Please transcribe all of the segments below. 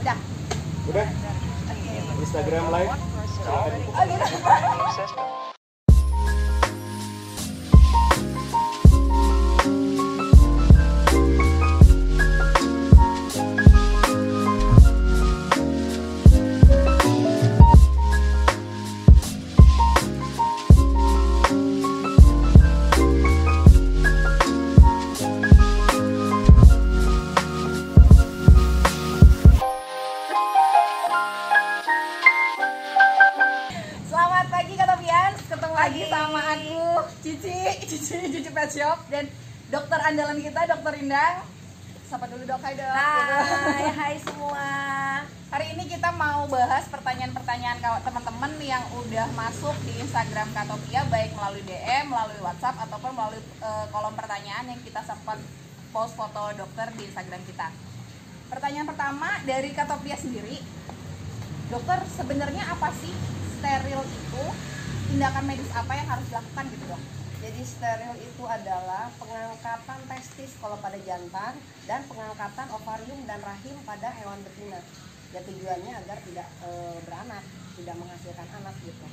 Dah. Udah? Instagram live? Silakan. Oh gitu. Selamat pagi Katopians, ketemu lagi sama aku Cici Pet Shop dan dokter andalan kita, Dokter Indah. Sapa dulu dok, hai dok. Hai semua. Hari ini kita mau bahas pertanyaan-pertanyaan teman-teman yang udah masuk di Instagram Katopia, baik melalui DM, melalui WhatsApp ataupun melalui kolom pertanyaan yang kita sempat post foto dokter di Instagram kita. Pertanyaan pertama dari Katopia sendiri, dokter sebenarnya apa sih steril itu? Tindakan medis apa yang harus dilakukan gitu dok? Jadi steril itu adalah pengangkatan testis kalau pada jantan dan pengangkatan ovarium dan rahim pada hewan betina. Ya tujuannya agar tidak beranak, tidak menghasilkan anak gitu.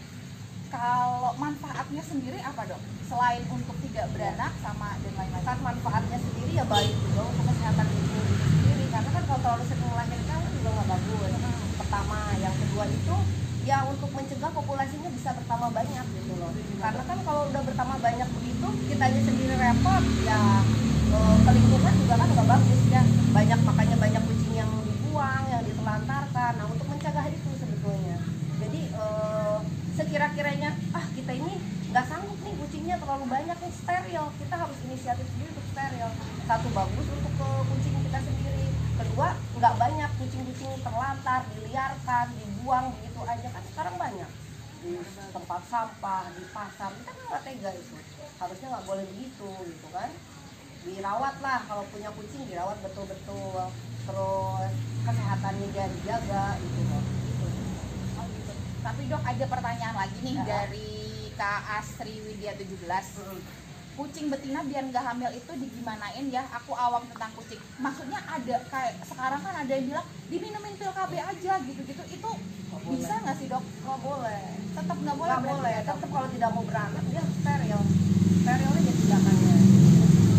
Kalau manfaatnya sendiri apa dok? Selain untuk tidak beranak sama dan lain-lain. Kan manfaatnya sendiri ya baik juga untuk kesehatan ibu sendiri, karena kan kalau terlalu sering melahirkan juga nggak bagus. Pertama, yang kedua itu ya untuk mencegah populasinya bisa bertambah banyak gitu loh. Karena kan kalau udah bertambah banyak begitu, kita aja sendiri repot ya, ke lingkungan juga kan nggak bagus ya. Makanya banyak kucing yang dibuang, yang ditelantarkan. Nah untuk mencegah itu sebetulnya. Jadi sekira-kiranya kita ini nggak sanggup nih kucingnya terlalu banyak nih, steril. Kita harus inisiatif sendiri untuk steril. Satu, bagus untuk ke kucing kita sendiri. Kedua, nggak banyak kucing-kucing terlantar, diliarkan, dibuang begitu aja, kan sekarang banyak di tempat sampah, di pasar. Kita kan nggak tega itu, harusnya nggak boleh begitu gitu kan. Dirawat lah, kalau punya kucing dirawat betul-betul, terus kesehatannya dia dijaga gitu loh. Oh gitu. Tapi dok, ada pertanyaan lagi nih dari Kak Asri Widya 17. Kucing betina biar nggak hamil itu digimanain ya? Aku awam tentang kucing. Maksudnya ada kayak sekarang kan ada yang bilang diminumin pil KB aja gitu-gitu. Itu bisa nggak sih dok? Nggak boleh. Tetap nggak boleh. Nggak boleh. Tetap kalau tidak mau beranak dia harus steril. Sterilnya jadi tindakannya.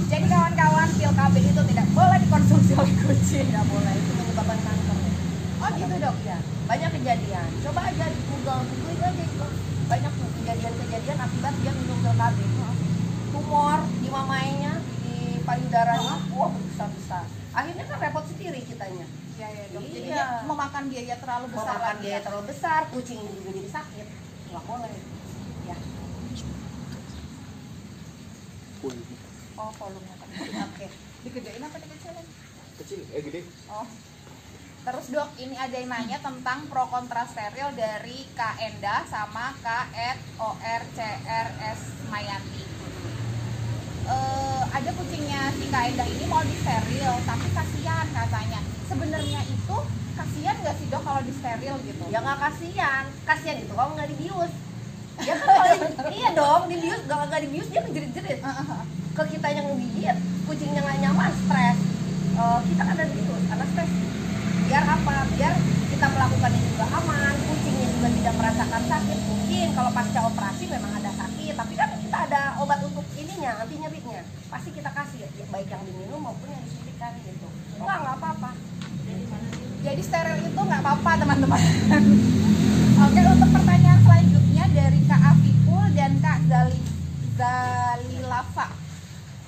Jadi kawan-kawan, pil KB itu tidak boleh dikonsumsi oleh kucing. Tidak boleh, itu menyebabkan kanker. Oh gitu dok ya. Banyak kejadian. Coba aja di Google aja itu. Banyak kejadian akibat dia minum pil KB. Tumor di mamainya, di payudaranya, besar-besar. Akhirnya kan repot sendiri kitanya. Ya dok. Iya. Jadinya memakan biaya terlalu besar. Memakan biaya terlalu besar, kucing juga jadi sakit. Nggak boleh. Ya. Oh volumenya kan. Oke. Digedein apa dikecilin? Kecil, gede. Oh. Terus dok, ini ada yang nanya tentang pro kontra steril dari Kak Enda sama Kak @ORCRS Mayanti. Ada kucingnya si Kak Enda ini mau disteril, tapi kasihan katanya. Sebenarnya itu kasihan nggak sih dok kalau disteril gitu? Ya nggak kasihan itu kalau nggak dibius. Ya kan kalau iya dong, dibius, nggak dibius dia menjerit-jerit. Ke kita yang ngegigit, kucingnya nggak nyaman, stres. Kita kan ada bius, karena stres. Biar apa? Biar kita melakukannya juga aman, kucingnya juga tidak merasakan sakit. Mungkin kalau pasca operasi memang ada sakit, tapi kan kita ada obat untuk ininya, anti nyebitnya. Pasti kita kasih, ya, baik yang diminum maupun yang disuntikan gitu. Nggak apa-apa. Jadi steril itu nggak apa-apa teman-teman. Oke, untuk pertanyaan selanjutnya dari Kak Afiful dan Kak Zalilafa.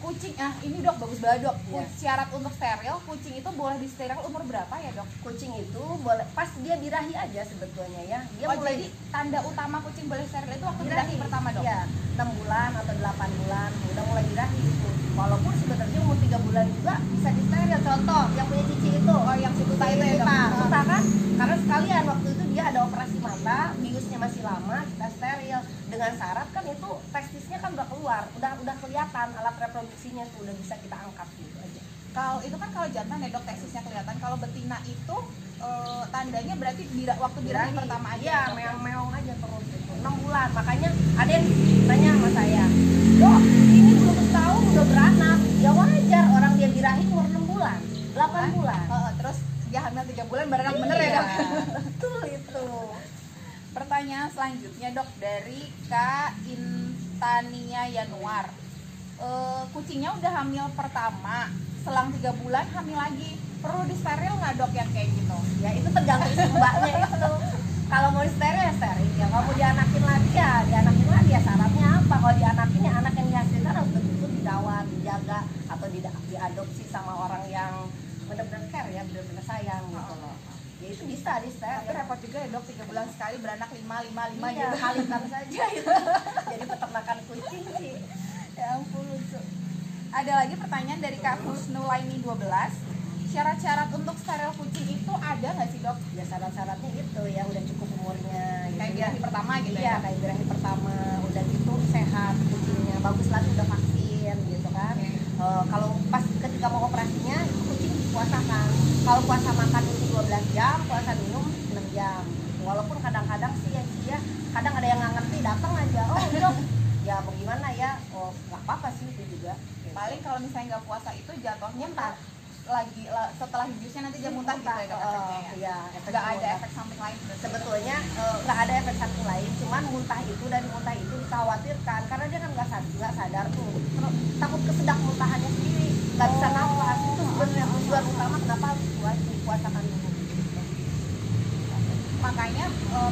Kucing, ini dok bagus banget dok. Iya. Syarat untuk steril, kucing itu boleh disteril umur berapa ya dok? Kucing itu boleh pas dia birahi aja sebetulnya ya. Dia mulai Jadi tanda utama kucing boleh steril itu waktu birahi pertama dok? Iya, 6 bulan atau 8 bulan udah mulai birahi itu. Walaupun sebenarnya umur 3 bulan juga bisa disteril. Contoh yang punya Cici itu, yang si Tuta itu ya dok? Tuta kan, karena sekalian waktu itu dia ada operasi mata, biusnya masih lama, kita steril dengan syarat kan itu testisnya kan udah keluar, udah kelihatan alat reproduksinya tuh udah bisa kita angkat gitu aja. Kalau itu kan kalau jantan ya dok testisnya kelihatan. Kalau betina itu tandanya berarti waktu birahi pertama aja. Iya, meong-meong aja terus gitu. 6 bulan. Makanya ada yang tanya sama saya, "Dok, ini belum setahun udah beranak." Ya wajar, orang dia birahi umur 6 bulan, 8 bulan. Terus dia hamil 3 bulan beranak bener ya dok? Betul itu. Pertanyaan selanjutnya dok dari Kak Intania Yanuar. Kucingnya udah hamil pertama, selang 3 bulan hamil lagi, perlu disteril nggak dok yang kayak gitu? Ya itu tergantung si mbaknya itu. Kalau mau steril ya steril ya. Kalau mau dianakin lagi ya dianakin lagi ya. Syaratnya apa? Kalau dianakin ya anak yang dihasilkan harus betul-betul dirawat, dijaga atau diadopsi sama orang yang benar-benar care ya, benar-benar sayang gitu loh. Ya itu bisa di steril. Tapi repot juga ya dok, 3 bulan sekali beranak 5 Iya, gitu. kalikan saja itu. Jadi peternakan kucing sih. Ya ampun lucu. Ada lagi pertanyaan dari Kak Husnulaini 12. Syarat-syarat untuk steril kucing itu ada nggak sih dok? Ya syarat-syaratnya itu ya udah cukup umurnya gitu. Kayak birahi pertama gitu Iya, ya? kayak birahi pertama udah gitu sehat kucingnya, bagus lagi udah vaksin gitu kan. Kalau pas ketika mau operasinya kucing dipuasakan. Kalau puasa makan itu 12 jam, puasa minum 6 jam. Walaupun kadang-kadang sih ya dia kadang ada yang nggak ngerti datang aja, oh dok ya bagaimana ya, oh nggak apa-apa sih itu juga gitu. Paling kalau misalnya nggak puasa itu jatuhnya Muntah. setelah hidusnya nanti dia muntah gitu ya dok? Iya, Nggak ada efek samping lain berarti? sebetulnya nggak ada efek samping lain, cuman muntah itu dari muntah itu dikhawatirkan karena dia kan nggak sadar tuh. Terus takut kesedak muntahannya sendiri, nggak bisa nafas. Itu sebenarnya tujuan utama kenapa harus dipuasakan dulu. Makanya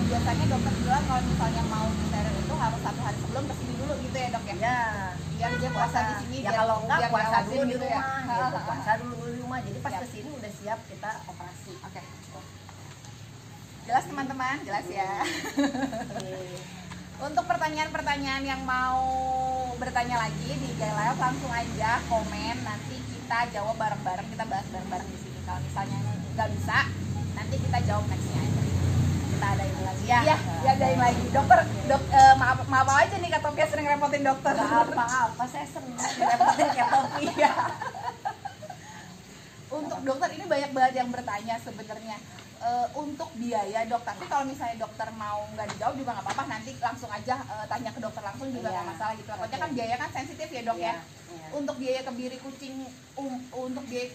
biasanya dokter bilang kalau misalnya mau disteril itu harus 1 hari sebelum kesini dulu gitu ya dok ya? Ya, Biar dia puasa di sini. ya biar- kalau enggak biar puasa diawasin dulu di gitu ya? rumah, gitu. Puasa dulu di rumah. Jadi pas Siap. kesini udah siap kita operasi. Oke. Jelas teman-teman, jelas ya. Oke. Untuk pertanyaan-pertanyaan yang mau bertanya lagi di IG Live langsung aja komen, nanti kita jawab bareng-bareng, kita bahas bareng-bareng di sini. Kalau misalnya nggak bisa, nanti kita jawab nextnya aja. Kita adain lagi Iya, ya. diadain lagi. Dokter, maaf aja nih Kak Topia sering repotin dokter. Nggak apa-apa, saya senang direpotin kayak Topi ya. Untuk dokter ini banyak banget yang bertanya sebenarnya. Untuk biaya dok, tapi kalau misalnya dokter mau nggak dijawab juga nggak apa-apa, nanti langsung aja tanya ke dokter langsung juga nggak Iya. masalah gitu. Takutnya kan Oke. biaya kan sensitif ya dok ya. Iya. Untuk biaya kebiri kucing, untuk biaya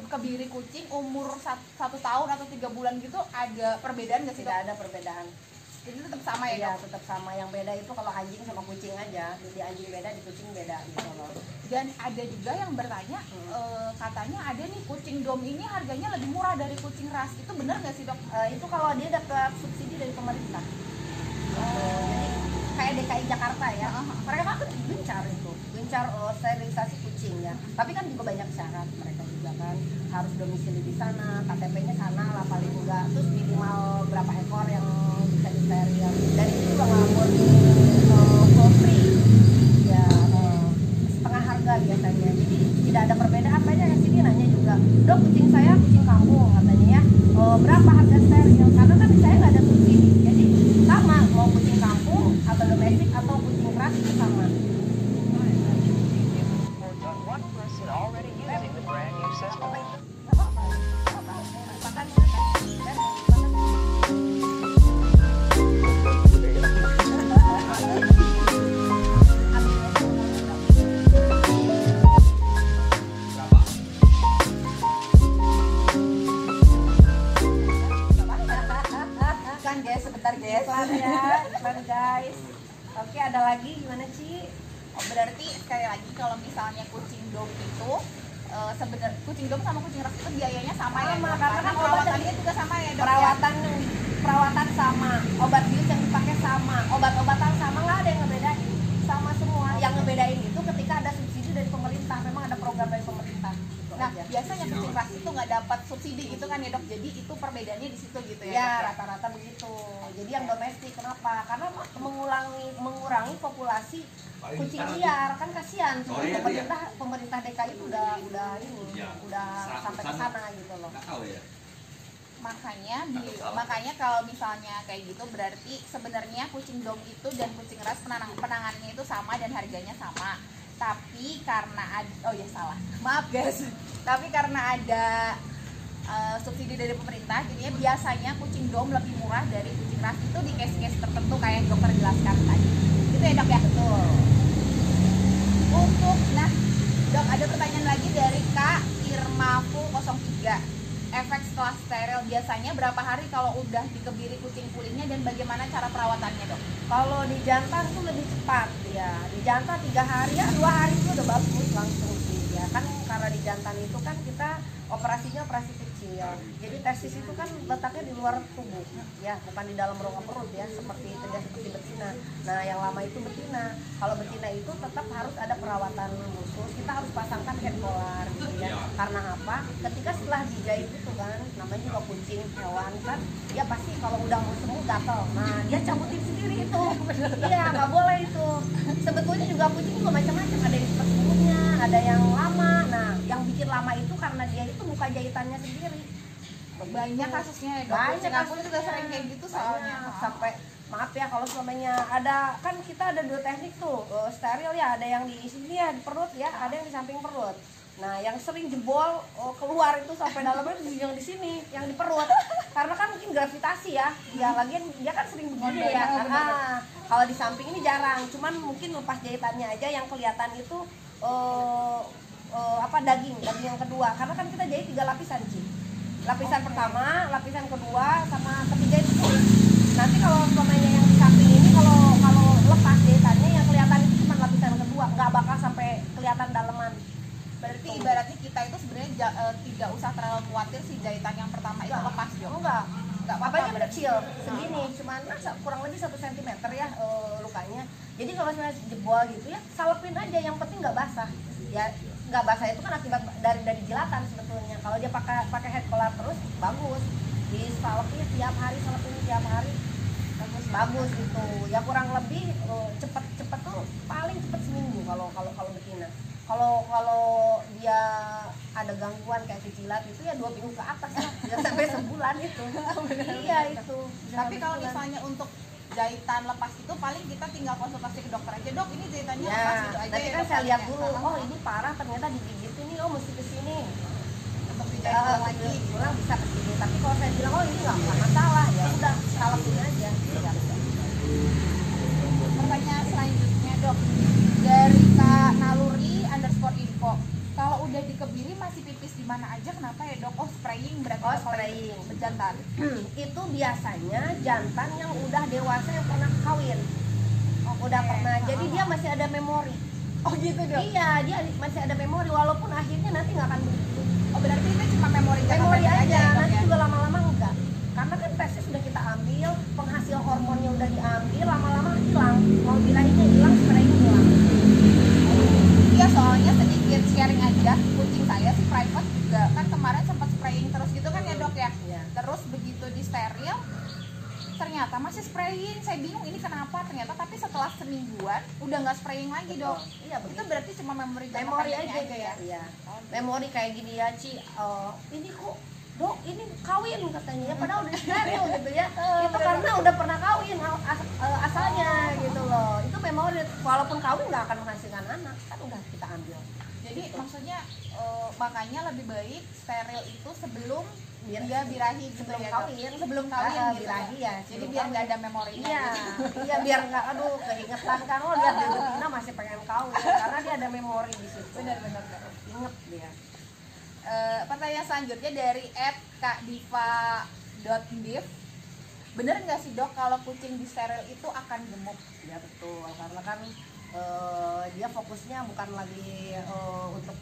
kebiri kucing umur 1 tahun atau 3 bulan gitu ada perbedaan nggak sih Tidak dok? ada perbedaan. Jadi tetap sama ya Iya, dok? tetap sama. Yang beda itu kalau anjing sama kucing aja. Di anjing beda, di kucing beda gitu loh. Dan ada juga yang bertanya, katanya ada nih kucing dom ini harganya lebih murah dari kucing ras, itu benar nggak sih dok? Itu kalau dia dapat subsidi dari pemerintah. Jadi kayak DKI Jakarta ya. Mereka kan gencar itu, gencar sterilisasi kucing ya. Tapi kan juga banyak syarat mereka juga kan harus domisili di sana, KTP-nya sana lah paling enggak. Terus minimal berapa ekor yang bisa disteril. Dan itu juga nggak boleh for free. Ya setengah harga biasanya. Jadi tidak ada perbedaan. Banyak yang sini nanya juga, dok kucing saya kucing kampung katanya ya. Berapa harga steril? Karena kan saya nggak ada subsidi. Jadi sama mau kucing kampung atau domestik atau kucing ras itu sama. One person already using the brand new system. Kan guys, sebentar guys. Iklan ya, iklan guys. Oke, ada lagi gimana Ci? Oh, berarti sekali lagi kalau misalnya kucing dom itu sebenarnya kucing dom sama kucing ras itu biayanya sama ya Sama, dok? karena kan perawatannya juga sama ya dok? Perawatan sama, obat bius yang dipakai sama, obat-obatan sama, nggak ada yang ngebedain, sama semua. Yang ngebedain itu ketika ada subsidi dari pemerintah, memang ada program dari pemerintah. Gitu Nah, aja. biasanya kucing ras itu nggak dapat subsidi gitu kan ya dok? Jadi itu perbedaannya di situ gitu ya? Ya, Dok, rata-rata begitu. Jadi yang domestik kenapa? Karena mengurangi populasi kucing liar, kan kasihan. Pemerintah DKI itu udah sampai ke sana gitu loh. Makanya kalau misalnya kayak gitu berarti sebenarnya kucing dom itu dan kucing ras penanganannya itu sama dan harganya sama. Tapi karena maaf guys. Tapi karena ada subsidi dari pemerintah, jadinya biasanya kucing dom lebih murah dari kucing ras itu di case-case tertentu kayak yang dokter jelaskan tadi. Gitu ya dok ya? Betul. Nah, dok ada pertanyaan lagi dari Kak Irmafu 03. efek setelah steril biasanya berapa hari kalau udah dikebiri kucing pulihnya dan bagaimana cara perawatannya dok? Kalau di jantan tuh lebih cepat ya. Di jantan 3 hari ya 2 hari itu udah bagus langsung sih ya. Kan karena di jantan itu kan kita operasinya operasi kecil. Jadi testis itu kan letaknya di luar tubuh ya, bukan di dalam rongga perut ya, seperti betina. Nah, yang lama itu betina. Kalau betina itu tetap harus ada perawatan khusus. Kita harus pasangkan head collar gitu ya. Karena apa? Ketika setelah dijahit itu kan, namanya juga kucing hewan kan, dia pasti kalau udah mau sembuh gatel. Nah, dia cabutin sendiri itu. Iya, nggak boleh itu. Sebetulnya juga kucing juga macam-macam, ada yang cepat sembuhnya, ada yang lama. Nah, yang bikin lama itu karena dia itu buka jahitannya sendiri. Banyak kasusnya ya dok. Banyak Kucing aku kasusnya. juga sering kayak gitu soalnya. Banyak. Sampai maaf ya kalau selamanya ada, kan kita ada 2 teknik tuh, steril ya, ada yang di sini ya di perut ya, ada yang di samping perut. Nah, yang sering jebol keluar itu sampai dalamnya yang di sini, yang di perut. Karena kan mungkin gravitasi ya. Ya lagian dia kan sering begini ya. Kalau di samping ini jarang, cuman mungkin lepas jahitannya aja yang kelihatan itu daging yang kedua. Karena kan kita jahit 3 lapisan sih. Lapisan pertama, lapisan kedua, sama ketiga itu kulit. Nanti kalau umpamanya yang di samping ini kalau lepas jahitannya yang kelihatan itu cuma lapisan kedua, nggak bakal sampai kelihatan daleman. Berarti ibaratnya kita itu sebenarnya tidak usah terlalu khawatir si jahitan yang pertama itu lepas dok. Enggak apa-apa apanya berarti. kecil segini, cuman kurang lebih 1 cm ya lukanya. Jadi kalau misalnya jebol gitu ya, salepin aja, yang penting nggak basah. Ya nggak basah itu kan akibat dari jilatan sebetulnya. Kalau dia pakai head collar terus bagus, di salepin tiap hari, salepin tiap hari bagus gitu. Ya kurang lebih cepet tuh paling cepet seminggu kalau betina. Kalau dia ada gangguan kayak kecilat itu ya 2 minggu ke atas lah, ya sampai sebulan itu. Iya itu. Tapi kalau misalnya untuk jahitan lepas itu paling kita tinggal konsultasi ke dokter aja, dok ini jahitannya Ya, lepas gitu aja. tapi ya, kan dok, saya lihat ya. dulu, oh ini parah ternyata digigit ini, oh mesti kesini. Untuk dijahit ulang lagi. Pulang bisa kesini. Tapi kalau saya bilang oh ini nggak masalah, ya udah salamin aja. Ya, Pertanyaan selanjutnya dok dari Kak Naluri_info. Kalau udah dikebiri masih pipis di mana aja, kenapa ya dok? Oh spraying berarti. Oh, dok, kalau spraying. itu berjantan. itu biasanya jantan yang udah dewasa yang pernah kawin. Udah pernah, jadi dia masih ada memori. Oh gitu dok. Iya, dia masih ada memori walaupun akhirnya nanti nggak akan begitu. Oh berarti itu cuma memori jangka Memori pendek aja, ya, dok, nanti ya? juga lama-lama enggak. Karena kan tesnya sudah kita ambil, penghasil hormonnya udah diambil, lama-lama hilang. Mau birahinya hilang, spraying hilang. Iya soalnya sedikit sharing aja, kucing saya si private juga kan kemarin sempat spraying terus gitu kan ya dok ya. Iya. Terus begitu di steril ternyata masih spraying, saya bingung ini kenapa ternyata, tapi setelah semingguan udah nggak spraying lagi dok. Iya, Itu begitu. berarti cuma memori jangka Memori pendeknya aja ya. Iya. Memori kayak gini ya, Ci. Ini kok dok ini kawin katanya ya, padahal udah steril gitu ya. Itu karena udah pernah kawin asalnya gitu loh. Itu memori, walaupun kawin nggak akan menghasilkan anak, kan udah kita ambil. Jadi maksudnya makanya lebih baik steril itu sebelum Biar- dia birahi gitu sebelum ya, Dok? kawin. Sebelum kawin Ah, gitu birahi ya, Jadi sebelum biar nggak kawin. ada memorinya. Iya, gitu. iya biar nggak aduh keingetan kan lo lihat di betina masih pengen kawin karena dia ada memori di situ. Benar-benar. Inget dia. Pertanyaan selanjutnya dari @kakdiva.div. Bener nggak sih dok kalau kucing di steril itu akan gemuk? Ya betul, karena kan dia fokusnya bukan lagi untuk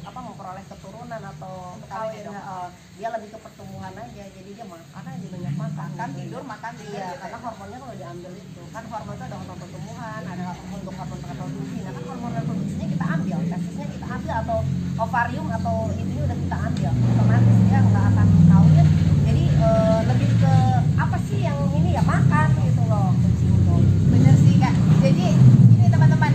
apa memperoleh keturunan atau Untuk kawin. kawin, Dia lebih ke pertumbuhan aja, jadi dia makan aja banyak makan. Makan gitu. tidur makan tidur. Iya, gitu karena ya. hormonnya kalau diambil itu kan hormon itu ada hormon pertumbuhan, ada untuk hormon reproduksi. Nah kan hormon reproduksinya kita ambil, testisnya kita ambil atau ovarium atau ini udah kita ambil, otomatis dia nggak akan kawin. Jadi lebih ke apa sih yang ini ya makan gitu loh kucing tuh. Bener sih kak. Jadi ini teman-teman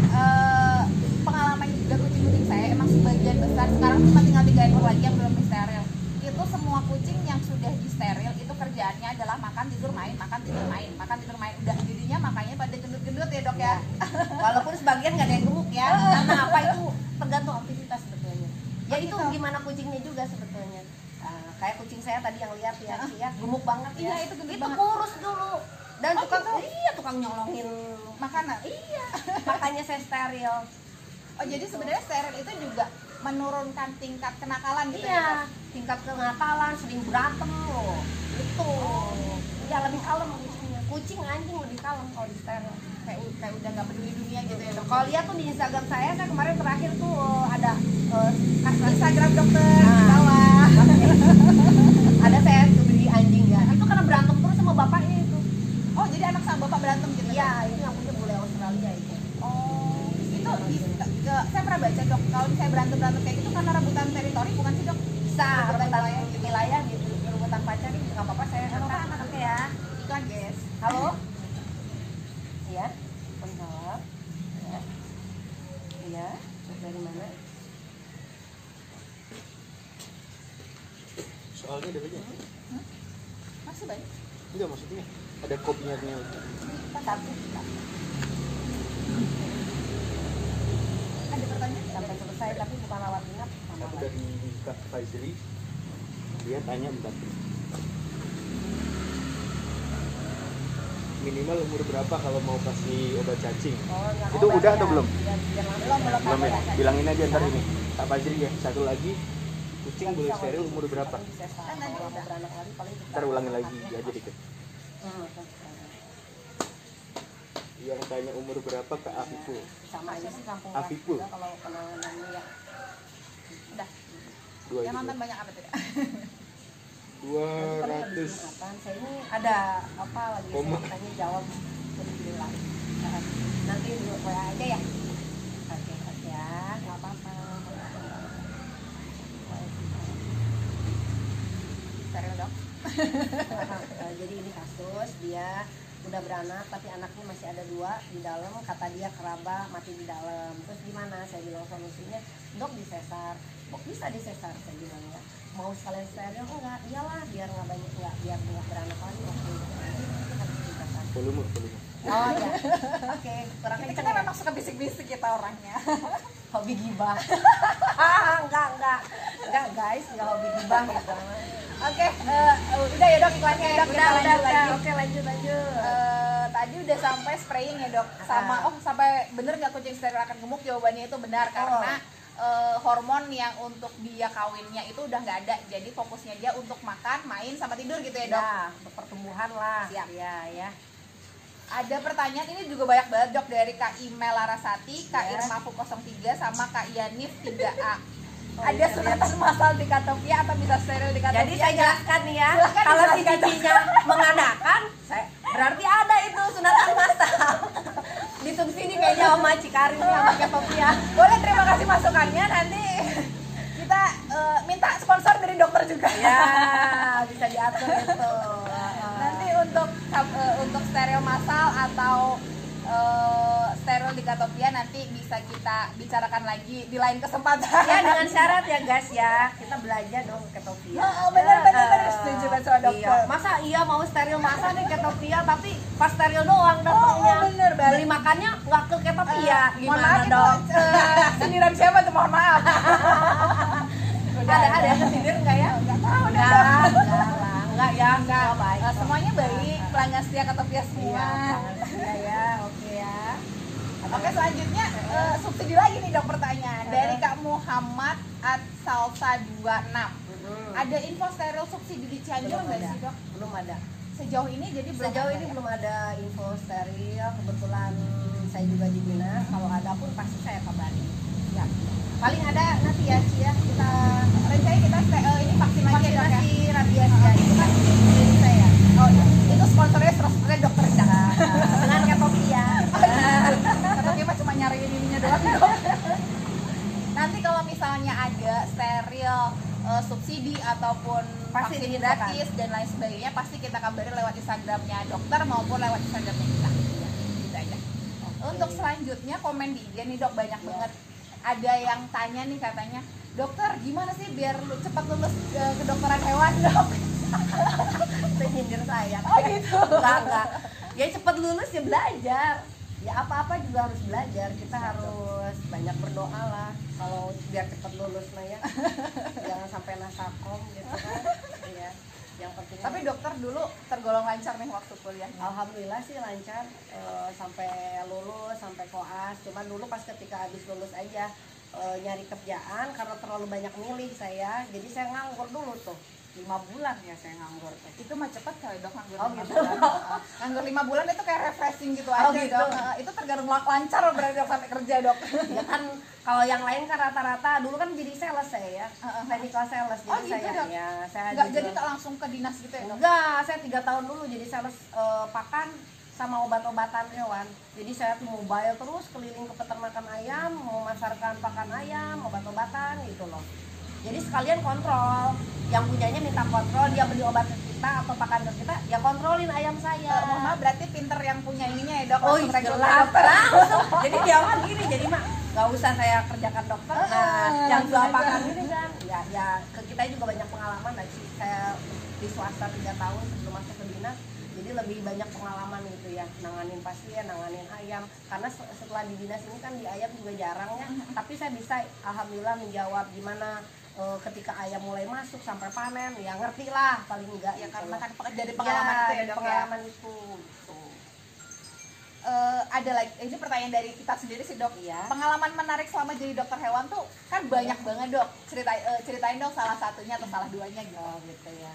pengalaman juga kucing-kucing saya emang sebagian besar sekarang cuma tinggal 3 ekor lagi yang belum disteril. Itu semua kucing yang sudah disteril itu kerjaannya adalah makan tidur main, makan tidur main, makan tidur main. Udah jadinya makanya pada gendut-gendut ya dok ya. Walaupun sebagian nggak ada yang gemuk ya, karena apa itu tergantung aktivitas sebetulnya. Ya itu gitu. gimana kucingnya juga sebetulnya. Kayak kucing saya tadi yang lihat ya, Ci, ya gemuk banget ya. Iya, itu gendut banget. kurus dulu. Dan Oh, tukang gitu? iya tukang nyolongin Makanan. Iya, makanya saya steril. Oh jadi sebenarnya steril itu juga menurunkan tingkat kenakalan gitu ya Iya, dok? tingkat kengakalan, sering berantem loh. Itu. Ya lebih kalem kucingnya. Kucing anjing lebih kalem kalau di steril. Kayak udah nggak peduli dunia gitu ya dok. Kalau lihat tuh di Instagram saya kemarin terakhir tuh ada Instagram dokter Nah. di bawah. ada saya tuh beli anjing ya. Itu karena berantem terus sama bapaknya itu. Oh jadi anak sama bapak berantem gitu? Iya, itu yang punya bule Australia itu. Oh itu saya pernah baca dok, kalau saya berantem kayak gitu karena rebutan teritori bukan sih dok? Bisa rebutan wilayah wilayah gitu, rebutan pacar itu nggak apa-apa saya Nggak apa-apa, angkat. anak Oke ya. Iklan guys. Halo. Iya. Bentar. Ya. Iya. Dari mana? Soalnya ada banyak. Masih banyak. Enggak, maksudnya ada kopinya. Satu. Ada pertanyaan? Sampai selesai tapi bukan rawat inap sama Aku lagi. dari Kak Fajri, dia tanya bentar. Minimal umur berapa kalau mau kasih obat cacing? Oh, enggak. Itu udah atau belum? Belum Belum ya? Bilangin aja ntar ini. Kak Fajri ya, satu lagi. Kucing boleh steril umur berapa? Kan tadi udah. beranak lagi paling Ntar ulangi lagi aja dikit. Yang tanya umur berapa Kak Afiful? sama aja sih kampung Afiful. kita kalau penanganannya ya. Udah. Dua Yang itu. nonton banyak apa tuh? 200. Saya ini ada apa lagi Koma. saya tanya jawab alhamdulillah. Nanti dulu WA aja ya. Oke ya, nggak apa-apa. Steril dok. Jadi ini kasus dia udah beranak tapi anaknya masih ada 2 di dalam, kata dia keraba mati di dalam. Terus gimana? Saya bilang solusinya dok disesar. Kok bisa disesar? Saya bilang ya mau sekalian steril enggak, iyalah biar nggak banyak biar nggak beranak lagi waktu itu. Itu harus disesar. Volume. Oh ya, oke. Kurang Kita kenceng kan ya? memang suka bisik-bisik kita orangnya. Hobi gibah. enggak guys, enggak hobi gibah gitu. Oke, udah ya dok iklannya ya dok. Kita lanjut lagi. Oke, lanjut. Tadi udah sampai spraying ya dok, sama sampai bener nggak kucing steril akan gemuk? Jawabannya itu benar karena hormon yang untuk dia kawinnya itu udah nggak ada, jadi fokusnya dia untuk makan, main, sama tidur gitu ya dok. Ya, untuk pertumbuhan lah. Siap. Ya. Ada pertanyaan ini juga banyak banget dok dari Kak Imel Larasati, Kak Ya. Irma Fuko 03 sama Kak Yanif 3A. Oh, Ada iya, sunatan massal di Katopia atau bisa steril di Katopia? Jadi saya jelaskan nih ya, Silakan kalau si dijelaskan, Dok. cicinya mengadakan, berarti ada itu sunatan massal. Disubsidi kayaknya sama Cikaring sama Ketopia. Boleh, terima kasih masukannya. Nanti kita minta sponsor dari dokter juga. Ya, bisa diatur itu. Nanti untuk steril massal atau steril di Katopia nanti bisa kita bicarakan lagi di lain kesempatan. Ya dengan syarat ya guys ya, kita belajar dong ke Ketopia. Bener setuju kan sama dokter. Iya. Masa iya mau steril masa nih Ketopia tapi pas steril doang datangnya. Bener banget. Beli makannya nggak ke Ketopia. Mohon Gimana maaf dong? itu sindiran siapa tuh, mohon maaf. Ada yang kesindir nggak ya? Nggak tahu deh. Enggak ya, Enggak, oh, baik. semuanya baik, pelanggan setia Katopia semua. Iya ya, oke ya. Oke, selanjutnya subsidi lagi nih dok, pertanyaan dari Kak Muhammad Salsa 26. Ada info steril subsidi di Cianjur Belum nggak ada. sih dok? Belum ada. Sejauh ini jadi belum Sejauh ada ini ya? belum ada info steril. Kebetulan saya juga di dinas. Kalau ada pun pasti saya kabari. Ya. Paling ada nanti ya Ci ya, kita Rencana kita ini vaksin lagi ya dok ya? vaksinasi rabies ya. Itu kan dari saya. Oh iya, itu sponsornya 100% dokter Cak. Dengan Ketopia. Katopia mah cuma nyariin ininya doang dok. Nanti kalau misalnya ada steril subsidi ataupun Pasti vaksin diinfokan. gratis dan lain sebagainya, pasti kita kabarin lewat Instagramnya dokter maupun lewat Instagramnya kita. Ya, gitu aja. Untuk selanjutnya komen di IG nih dok, banyak banget. Ada yang tanya nih katanya, dokter gimana sih biar cepat lulus kedokteran hewan dok? Itu nyindir saya. Oh gitu. Enggak. Ya cepat lulus ya belajar. Ya apa-apa juga harus belajar. Kita harus banyak berdoa lah kalau biar cepat lulus lah ya. Jangan sampai nasakom gitu kan. Iya. Yang penting. Tapi dokter dulu tergolong lancar nih waktu kuliah. Alhamdulillah sih lancar sampai lulus, sampai koas. Cuman dulu pas ketika habis lulus aja nyari kerjaan karena terlalu banyak milih saya, jadi saya nganggur dulu tuh 5 bulan ya saya nganggur tuh. Itu mah cepet kali dok nganggur Oh, 5 gitu. bulan. Nganggur 5 bulan itu kayak refreshing gitu Oh, aja gitu. dok. Itu tergantung lancar berarti dok sampai kerja dok. Ya kan kalau yang lain kan rata-rata dulu kan jadi sales saya ya, technical sales, Oh, jadi gitu, saya Dok? ya saya Enggak juga- jadi tak langsung ke dinas gitu ya dok. Enggak, saya 3 tahun dulu jadi sales pakan sama obat-obatan hewan. Jadi saya tuh mobile terus keliling ke peternakan ayam, memasarkan pakan ayam, obat-obatan gitu loh. Jadi sekalian kontrol, yang punyanya minta kontrol, dia beli obat ke kita atau pakan ke kita, ya kontrolin ayam saya. Mohon maaf berarti pinter yang punya ininya ya dok. Oh langsung iya, rekrut jelas dokter. langsung. Jadi dia mah gini, jadi mah nggak usah saya kerjakan dokter. Nah, yang jual langsung pakan aja. ini kan, ya ke kita juga banyak pengalaman lah sih. Saya di swasta 3 tahun sebelum masuk ke dinas, jadi lebih banyak pengalaman gitu ya, nanganin pasien, nanganin ayam. Karena setelah di dinas ini kan di ayam juga jarang ya. Tapi saya bisa alhamdulillah menjawab gimana ketika ayam mulai masuk sampai panen, ya ngerti lah paling enggak. Ya gitu karena loh. kan dari pengalaman itu ya dari dok ya. pengalaman itu. Gitu. Ada lagi ini pertanyaan dari kita sendiri sih dok. Iya. Pengalaman menarik selama jadi dokter hewan tuh kan banyak banget dok. Ceritain dong salah satunya atau salah duanya gitu. Oh gitu ya.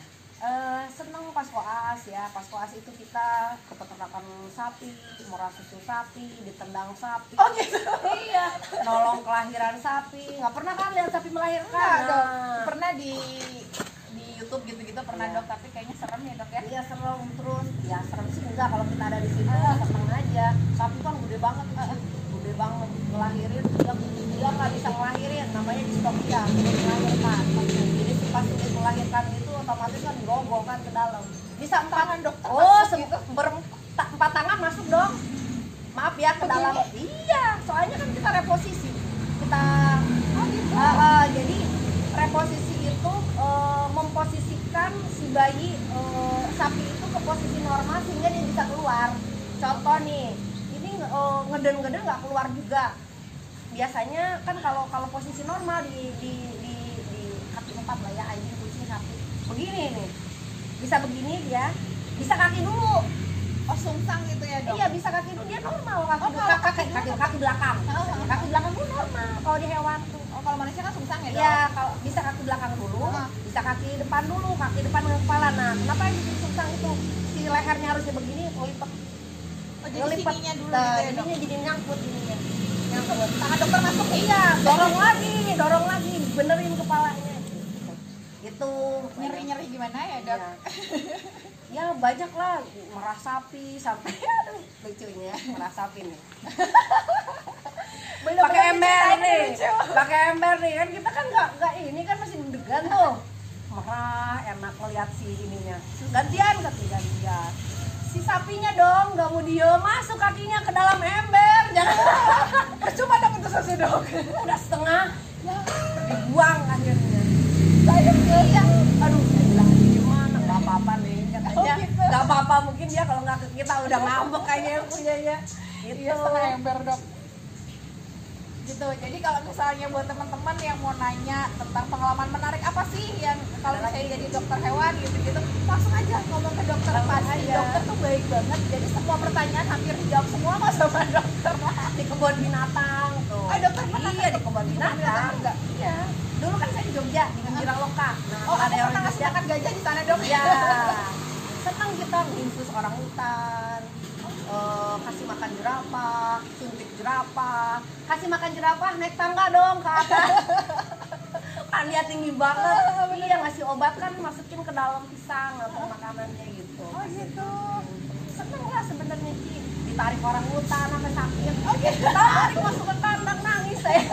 Seneng pas koas ya, pas koas itu kita ke peternakan sapi, murah susu sapi, ditendang sapi. Oh gitu. Iya, nolong kelahiran sapi. Nggak pernah kan lihat sapi melahirkan? Enggak dok. Nah, Pernah di YouTube gitu-gitu pernah Iya. dok, tapi kayaknya serem ya dok ya. Iya serem terus, ya serem sih enggak kalau kita ada di situ seneng aja. Sapi kan gede banget, gede banget ngelahirin, dia nggak bisa ngelahirin, namanya dispepsia, melahirkan. Jadi pas sudah melahirkan itu otomatis kan grogol kan ke dalam. Bisa Tangan dokter Oh, masuk gitu. empat tangan masuk dong. Maaf ya ke dalam. Iya, soalnya kan kita reposisi. Kita jadi reposisi itu memposisikan si bayi sapi itu ke posisi normal sehingga dia bisa keluar. Contoh nih, ini ngeden-ngeden nggak keluar juga. Biasanya kan kalau posisi normal di kaki 4 lah ya, anjing, kucing, sapi. Begini nih. Bisa begini dia, bisa kaki dulu. Oh sungsang gitu ya dok. Iya, bisa kaki dulu, dia normal kaki Oh, kalau kaki belakang. Kaki belakang tuh normal kalau di hewan tuh. Oh kalau manusia kan sungsang ya dok. Iya, kalau bisa kaki belakang dulu, bisa kaki depan dulu, kaki depan dengan kepala. Nah, kenapa yang bikin sungsang itu? Si lehernya harusnya begini, ngelipet. Oh, jadi sininya dulu Nah, gitu ya dok. jadinya jadi nyangkut ininya. Nyangkut. Tangan dokter masuk nih. Iya, dorong lagi, benerin kepalanya. Itu Nyeri-nyeri gimana ya dok? Iya. Ya banyak lah, merah sapi sampai aduh, lucunya merah sapi nih. Pakai ember nih, pakai ember nih kan kita kan nggak ini kan masih deg-degan tuh. Merah, enak ngeliat si ininya. Gantian. Si sapinya dong nggak mau diem, masuk kakinya ke dalam ember. Jangan Percuma dok itu susu dok. udah setengah, dibuang akhirnya. Iya, aduh, saya bilang gimana? Nggak apa-apa nih, katanya. gitu. Nggak apa-apa, mungkin dia kalau nggak ke kita udah ngambek kayaknya yang punyanya. Gitu. Iya setengah ember dok. Gitu. Jadi kalau misalnya buat teman-teman yang mau nanya tentang pengalaman menarik apa sih yang kalau misalnya jadi dokter hewan gitu-gitu, langsung aja ngomong ke dokter. Langsung Pasti aja. dokter tuh baik banget. Jadi semua pertanyaan hampir dijawab semua kok sama dokter. Di kebun binatang tuh. Ah, dokter pernah Iya, ke di kebun binatang binatang. juga? Iya. Dulu kan saya di Jogja, di Gembira Loka. Nah, Oh, ada aku yang pernah di ngasih Jogja. makan gajah di sana dok. Iya. Senang kita nginfus orang hutan. Kasih makan jerapah, suntik jerapah, kasih makan jerapah naik tangga dong ke atas. Kan dia tinggi banget. Iya, ngasih obat kan masukin ke dalam pisang atau makanannya gitu. Oh gitu. Seneng lah sebenarnya sih, ditarik orang hutan sampai sakit. Oh gitu. Tarik masuk ke kandang nangis saya.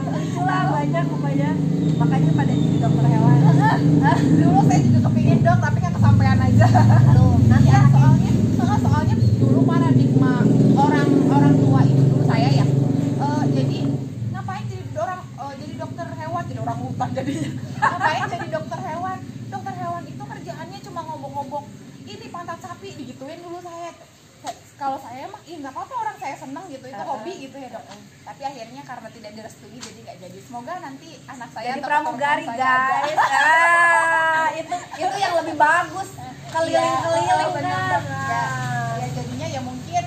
Lucu lah, banyak pokoknya. Makanya pada jadi dokter hewan. Dulu saya juga kepingin dok, tapi nggak kesampaian aja. Tuh, nanti Ya, akhir. soalnya dulu paradigma orang tua itu dulu saya ya. Jadi ngapain jadi dokter hewan, jadi orang hutan jadinya. Ngapain jadi dokter hewan? Dokter hewan itu kerjaannya cuma ngobok-ngobok ini pantat sapi digituin dulu saya. Kalau saya mah nggak apa-apa, orang saya seneng gitu, itu hobi gitu ya dok. Tapi akhirnya karena tidak direstui jadi nggak jadi. Semoga nanti anak saya Jadi atau pramugari keturunan saya ada. guys. Itu yang lebih bagus. Keliling-keliling bener. kan. Ya jadinya ya mungkin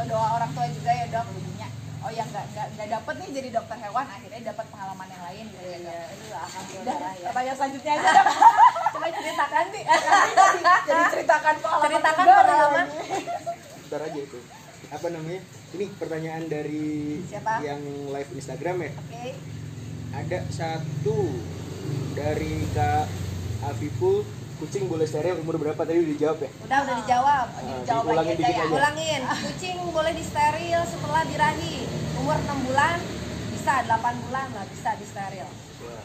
doa orang tua juga ya dok jadinya oh yang nggak dapet nih jadi dokter hewan, akhirnya dapat pengalaman yang lain gitu ya, Dok. Iya, itu alhamdulillah Dan ya. pertanyaan selanjutnya aja, Dok. Coba ceritakan sih. Jadi ceritakan pengalaman Ceritakan juga, pengalaman. Bentar aja itu. Apa namanya? Ini pertanyaan dari Siapa? yang live Instagram ya. Oke. Ada satu dari Kak Afiful, kucing boleh steril umur berapa tadi udah dijawab ya? Udah dijawab. Jawab lagi diulangin aja dikit ya. aja. Ulangin, kucing boleh disteril setelah birahi. Umur 6 bulan bisa, 8 bulan lah bisa disteril. Ya.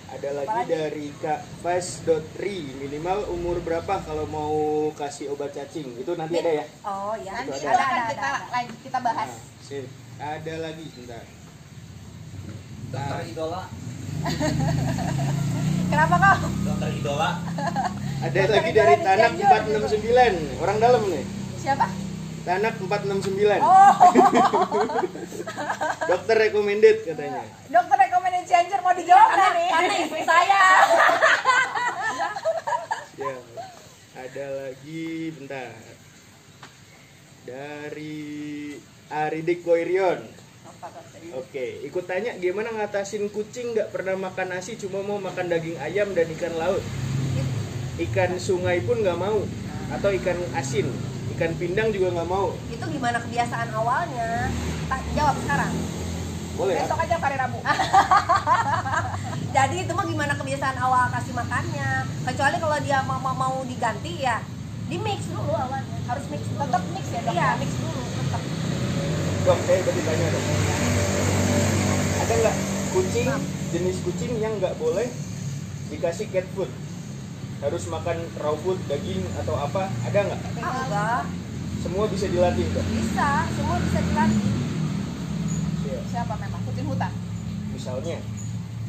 Ada lagi Apalagi? dari Kak Fast.ri, minimal umur berapa kalau mau kasih obat cacing? Itu nanti ada ya? Oh iya, Nanti Itu itu ada. akan kita lanjut kita bahas. Nah, sip. Ada lagi bentar. Dokter idola, Kenapa kau? dokter idola. Ada lagi dari Idola Tanak di Cianjur 469. Orang dalam nih. Siapa? Tanak 469. Oh, Dokter recommended katanya. dokter rekomendasi Cianjur mau dijawab nggak nih? karena istri saya. Ya. Ada lagi bentar. Dari Aridik Koirion. Oke, ikut tanya gimana ngatasin kucing nggak pernah makan nasi, cuma mau makan daging ayam dan ikan laut. Ikan sungai pun nggak mau, atau ikan asin, ikan pindang juga nggak mau. Itu gimana kebiasaan awalnya? Jawab sekarang. Boleh ya? Besok aja hari Rabu. Jadi itu mah gimana kebiasaan awal kasih makannya? Kecuali kalau dia mau diganti ya, di mix dulu awalnya. Harus mix dulu. Tetap mix ya, Dok? Iya, mix dulu tetap. Dok, saya tadi tanya dok. Ada nggak kucing, jenis kucing yang nggak boleh dikasih cat food? Harus makan raw food, daging atau apa? Ada nggak? Enggak, Semua bisa dilatih dok. bisa, semua bisa dilatih. Iya. Siapa memang? Kucing hutan. Misalnya,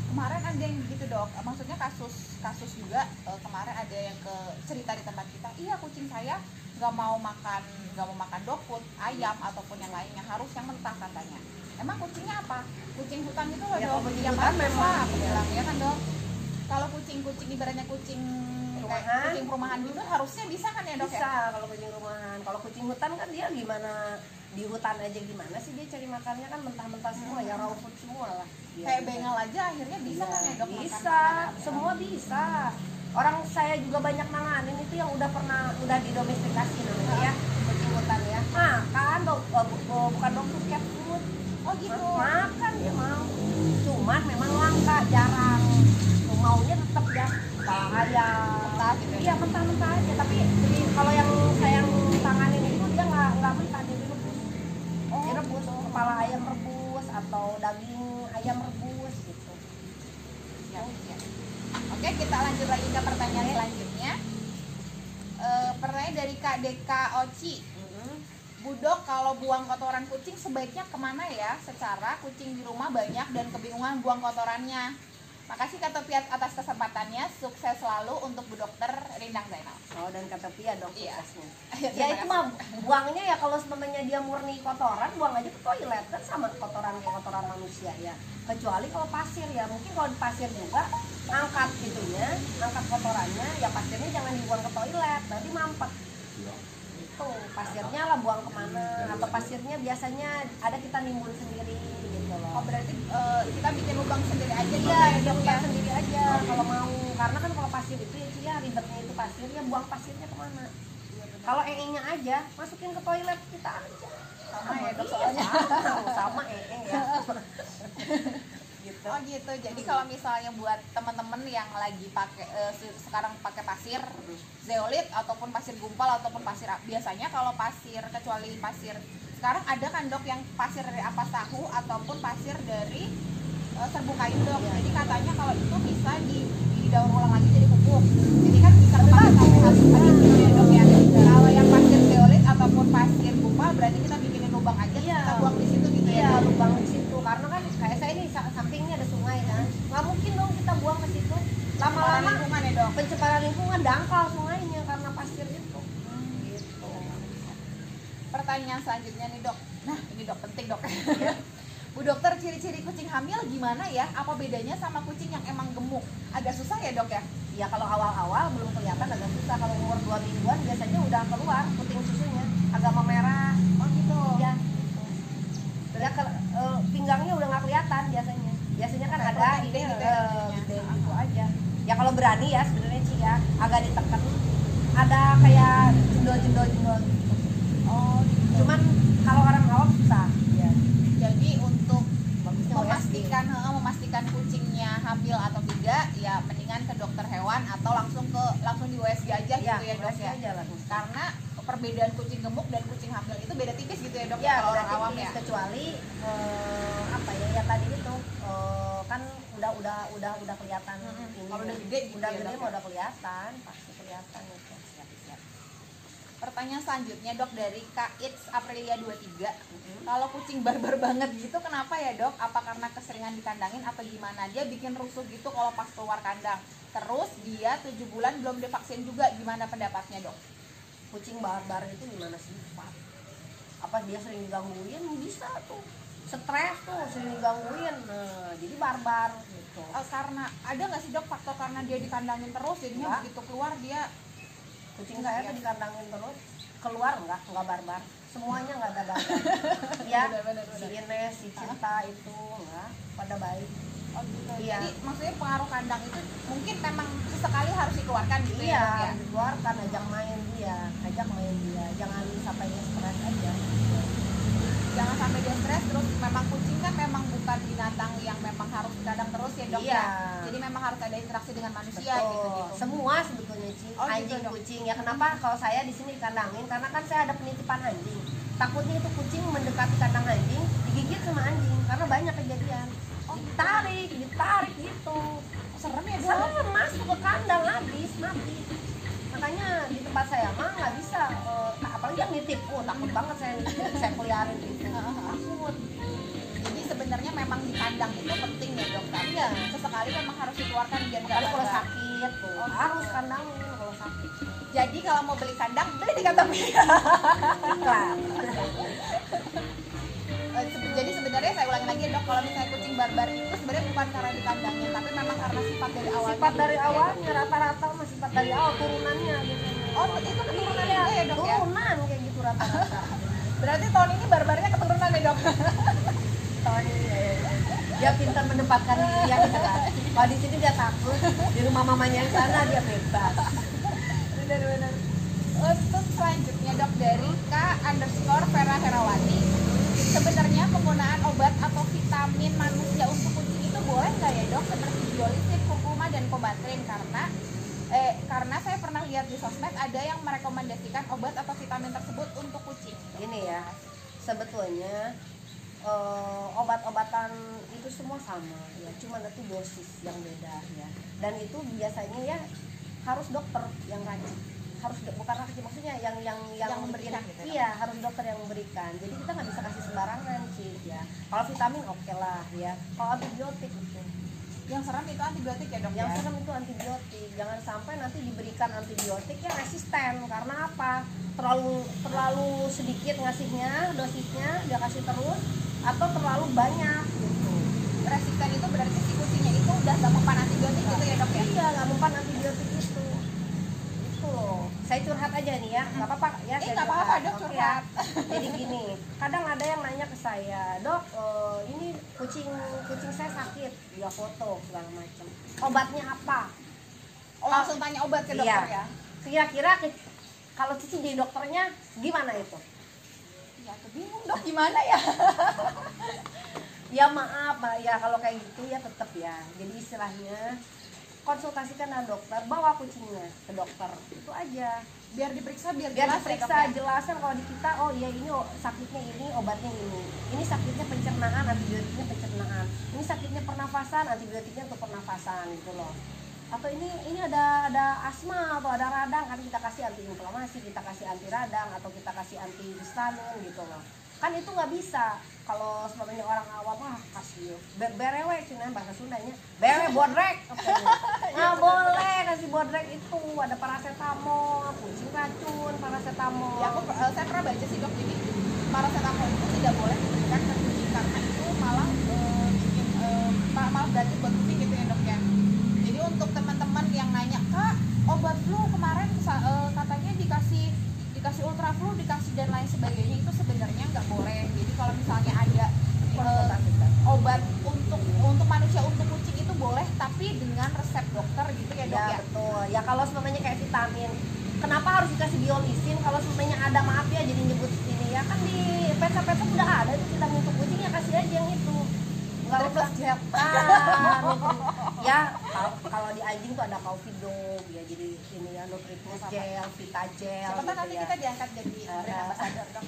Kemarin ada yang gitu, Dok. Maksudnya kasus juga kemarin ada yang ke cerita di tempat kita. Iya, kucing saya nggak mau makan dog food, ayam ataupun yang lainnya, harus yang mentah katanya. Emang kucingnya apa? Kucing hutan itu loh, Ya, Dok. kalau kucing Yang hutan bagus memang, lah, aku bilang ya kan, Dok. Kalau kucing ibaratnya kucing kayak Rumahan. kucing perumahan gitu harusnya bisa kan ya, Dok ya? Bisa kalau kucing rumahan. Kalau kucing hutan kan dia gimana, di hutan aja gimana sih dia cari makannya kan mentah-mentah semua ya, raw food semua lah. Dia Kayak juga. bengal aja akhirnya bisa kan ya, Dok? makan Bisa, makanan. semua bisa. Orang saya juga banyak nanganin itu yang udah didomestikasi namanya ya, kucing hutan ya. Makan bukan dog food, cat food. Oh gitu. Makan dia mau. Cuman memang langka, jarang. Maunya tetap ya kepala ayam. Mentah gitu ya? Iya, mentah-mentah aja. Tapi jadi kalau yang saya tanganin itu dia nggak mentah, dia direbus. Oh, Direbus, kepala ayam rebus atau daging ayam rebus gitu. Ya, ya. Oke, kita lanjut lagi ke pertanyaan selanjutnya. Pertanyaan dari Kak Deka Oci. Budok, kalau buang kotoran kucing sebaiknya kemana ya? Secara kucing di rumah banyak dan kebingungan buang kotorannya. Makasih Kak Topiat atas kesempatannya. Sukses selalu untuk Bu Dokter Rindang Zainal. Oh, dan kata Pia dok Iya. tugasnya. Terima Ya itu kasih. mah buangnya ya kalau sebenarnya dia murni kotoran, buang aja ke toilet kan sama kotoran kayak kotoran manusia ya. Kecuali kalau pasir ya, mungkin kalau di pasir juga angkat gitunya, angkat kotorannya, ya pasirnya jangan dibuang ke toilet, nanti mampet. Itu pasirnya lah buang kemana, atau pasirnya biasanya ada kita nimbun sendiri gitu Oh, loh. berarti kita bikin lubang sendiri aja gitu Iya, ya, dia Dok ya? buang sendiri aja kalau mau, karena kan kalau pasir itu ya ribetnya itu pasir, ya buang pasirnya kemana. Kalau nya aja, masukin ke toilet kita aja. Sama ya, Dok, Iya, soalnya. sama ya. Gitu. Oh gitu. Jadi kalau misalnya buat teman-teman yang lagi pakai sekarang pakai pasir zeolit ataupun pasir gumpal ataupun pasir biasanya kalau pasir kecuali pasir sekarang ada kan Dok yang pasir dari ampas tahu ataupun pasir dari serbuk kayu, Dok. Jadi katanya kalau itu bisa didaur ulang lagi jadi pupuk. Jadi kan bisa kemakan sampai habis gitu ya, Dok ya. Kalau yang pasir zeolit ataupun pasir gumpal berarti kita bikinin lubang aja, Iya. kita buang di situ gitu Iya, ya. lubang di situ. Karena kan kayak saya ini sampingnya ada sungai kan. Nggak mungkin dong kita buang ke situ. Lama-lama Lama-lama lingkungan ya, Dok. pencemaran lingkungan dangkal sungainya karena pasir itu. Gitu. Pertanyaan selanjutnya nih, Dok. Nah, ini Dok penting, Dok. Bu Dokter, ciri-ciri kucing hamil gimana ya? Apa bedanya sama kucing yang emang gemuk? Agak susah ya, Dok ya? Ya kalau awal-awal belum kelihatan agak susah. Kalau umur 2 mingguan biasanya udah keluar puting susunya, agak memerah. Oh gitu. Ya. Ya pinggangnya udah nggak kelihatan biasanya. Biasanya kan ada ini gitu ya, gede gitu aja. Ya kalau berani ya sebenarnya sih ya agak ditekan. Ada kayak jendol gitu. Oh, gitu. Cuman kalau orang awam susah. Ya. Jadi untuk Bagusnya memastikan kucingnya hamil atau tidak, ya mendingan ke dokter hewan atau langsung di USG aja gitu ya dok ya. Aja langsung. Karena perbedaan kucing gemuk dan kucing hamil itu beda tipis gitu ya dok Ya, kalau orang beda awam tipis, ya. kecuali apa ya yang tadi itu kan udah kelihatan ini. Kalau udah gede gitu udah ya, gede Dok, mah ya? udah kelihatan, pasti kelihatan itu. Siap. Pertanyaan selanjutnya dok dari Kak It's Aprilia 23. Kalau kucing barbar banget gitu kenapa ya dok? Apa karena keseringan dikandangin atau gimana? Dia bikin rusuh gitu kalau pas keluar kandang. Terus dia 7 bulan belum divaksin juga, gimana pendapatnya dok? Kucing barbar itu gimana sifat? Apa dia sering digangguin? Bisa tuh. Stres tuh sering digangguin. Nah, jadi barbar gitu. Karena ada nggak sih dok faktor karena dia dikandangin terus jadinya Enggak. begitu keluar dia Kucing saya tuh dikandangin terus, keluar enggak barbar. Semuanya enggak ada barbar. Ya, Benar. si Ines, si Cinta itu enggak pada baik. oh gitu. Iya. Jadi maksudnya pengaruh kandang itu mungkin memang sesekali harus dikeluarkan gitu ya dok ya. Iya, dikeluarkan, ajak main dia, jangan sampai dia stres aja. Jangan sampai dia stres. Terus memang kucing kan memang bukan binatang yang memang harus dikandang terus ya dok Iya. ya. Jadi memang harus ada interaksi dengan manusia gitu. Semua sebetulnya sih, Oh, gitu, anjing, Dok. kucing. Ya kenapa kalau saya di sini dikandangin? Karena kan saya ada penitipan anjing. Takutnya itu kucing mendekati kandang anjing, digigit sama anjing. Karena banyak kejadian. Ditarik gitu. Serem ya dok. Serem, masuk ke kandang habis mati. Makanya di tempat saya mah nggak bisa, apalagi yang nitip. Takut banget saya nitip, saya peliharin itu. Takut. Jadi sebenarnya memang di kandang itu penting ya dok kan? Iya. Sesekali memang harus dikeluarkan biar nggak Kalau barbar. sakit tuh, Oh, harus kandangin kalau sakit. Jadi kalau mau beli kandang beli di kandang. Iklan. Jadi sebenarnya saya ulangi lagi ya dok, kalau misalnya kucing barbar itu sebenarnya bukan karena dikandangin, tapi memang karena sifat dari awal. Sifat dari awalnya rata-rata mah sifat dari awal turunannya gitu. Oh itu keturunan Iya, juga ya dok ya? turunan kayak gitu rata-rata. Berarti tahun ini barbarnya keturunan ya dok? Tahun ini dia pintar menempatkan diri yang jelas. Kalau di sini dia takut, di rumah mamanya yang sana dia bebas. Benar-benar. Untuk selanjutnya dok dari K_Vera Herawati. Sebenarnya penggunaan obat atau vitamin manusia untuk kucing itu boleh nggak ya dok? Seperti biolisit, kurkuma, dan kobatrin karena saya pernah lihat di sosmed ada yang merekomendasikan obat atau vitamin tersebut untuk kucing. Ini ya, sebetulnya obat-obatan itu semua sama ya, cuma itu dosis yang beda ya. Dan itu biasanya ya harus dokter yang rajin. Bukan rajin, maksudnya yang memberikan gitu ya? Iya, harus dokter yang memberikan. Jadi kita nggak bisa kasih sembarangan sih ya. Kalau vitamin oke lah ya. Kalau antibiotik itu Yang serem itu antibiotik ya dok yang ya? serem itu antibiotik. Jangan sampai nanti diberikan antibiotik yang resisten. Karena apa? Terlalu sedikit ngasihnya, dosisnya dia kasih terus, atau terlalu banyak gitu. Resisten itu berarti si kucingnya itu udah gak mempan antibiotik gitu ya dok ya? Iya, nggak mempan antibiotik itu loh. Saya curhat aja nih ya, nggak apa-apa ya. Saya Nggak apa-apa dok, Oke curhat. ya. Jadi gini, kadang ada yang nanya ke saya, dok, ini kucing saya sakit, dia foto segala macam. Obatnya apa? Oh, langsung tanya obat ke dokter Iya. ya? Kira-kira kalau cici jadi dokternya gimana itu? Ya aku bingung dok gimana ya? Ya maaf, ya kalau kayak gitu ya tetap ya. Jadi istilahnya konsultasikan dengan dokter, bawa kucingnya ke dokter, itu aja. Biar diperiksa biar Biar jelas ya, diperiksa, dok, ya? jelasan kalau di kita, oh iya ini sakitnya ini, obatnya ini sakitnya pencernaan, antibiotiknya pencernaan, ini sakitnya pernafasan, antibiotiknya untuk pernafasan gitu loh. Atau ini ada asma atau ada radang, kan kita kasih anti inflamasi, kita kasih anti radang, atau kita kasih anti histamin gitu loh. Kan itu nggak bisa kalau sebenarnya orang awam kasih berewe cina bahasa Sundanya berewe bodrek nggak boleh kasih bodrek, itu ada paracetamol, kucing racun paracetamol. Ya saya pernah baca sih dok, jadi paracetamol itu tidak boleh diberikan ke kucing karena itu malah bikin malah berarti buat kucing gitu ya dok ya. Jadi untuk teman-teman yang nanya, kak obat flu kemarin katanya dikasih ultra flu, dikasih dan lain sebagainya, itu sebenarnya nggak boleh. Jadi kalau misalnya ada Ya. betul. Ya kalau semuanya kayak vitamin, kenapa harus dikasih biolisin? Kalau semuanya ada, maaf ya jadi nyebut ini ya, kan di peta-peta udah ada itu vitamin untuk kucing, ya kasih aja yang itu. Nggak usah ya kalau di anjing tuh ada Covidog ya, jadi ini ya Nutriplus gel, Vita gel. Siapa tahu gitu nanti ya. kita diangkat jadi brand ambassador dong.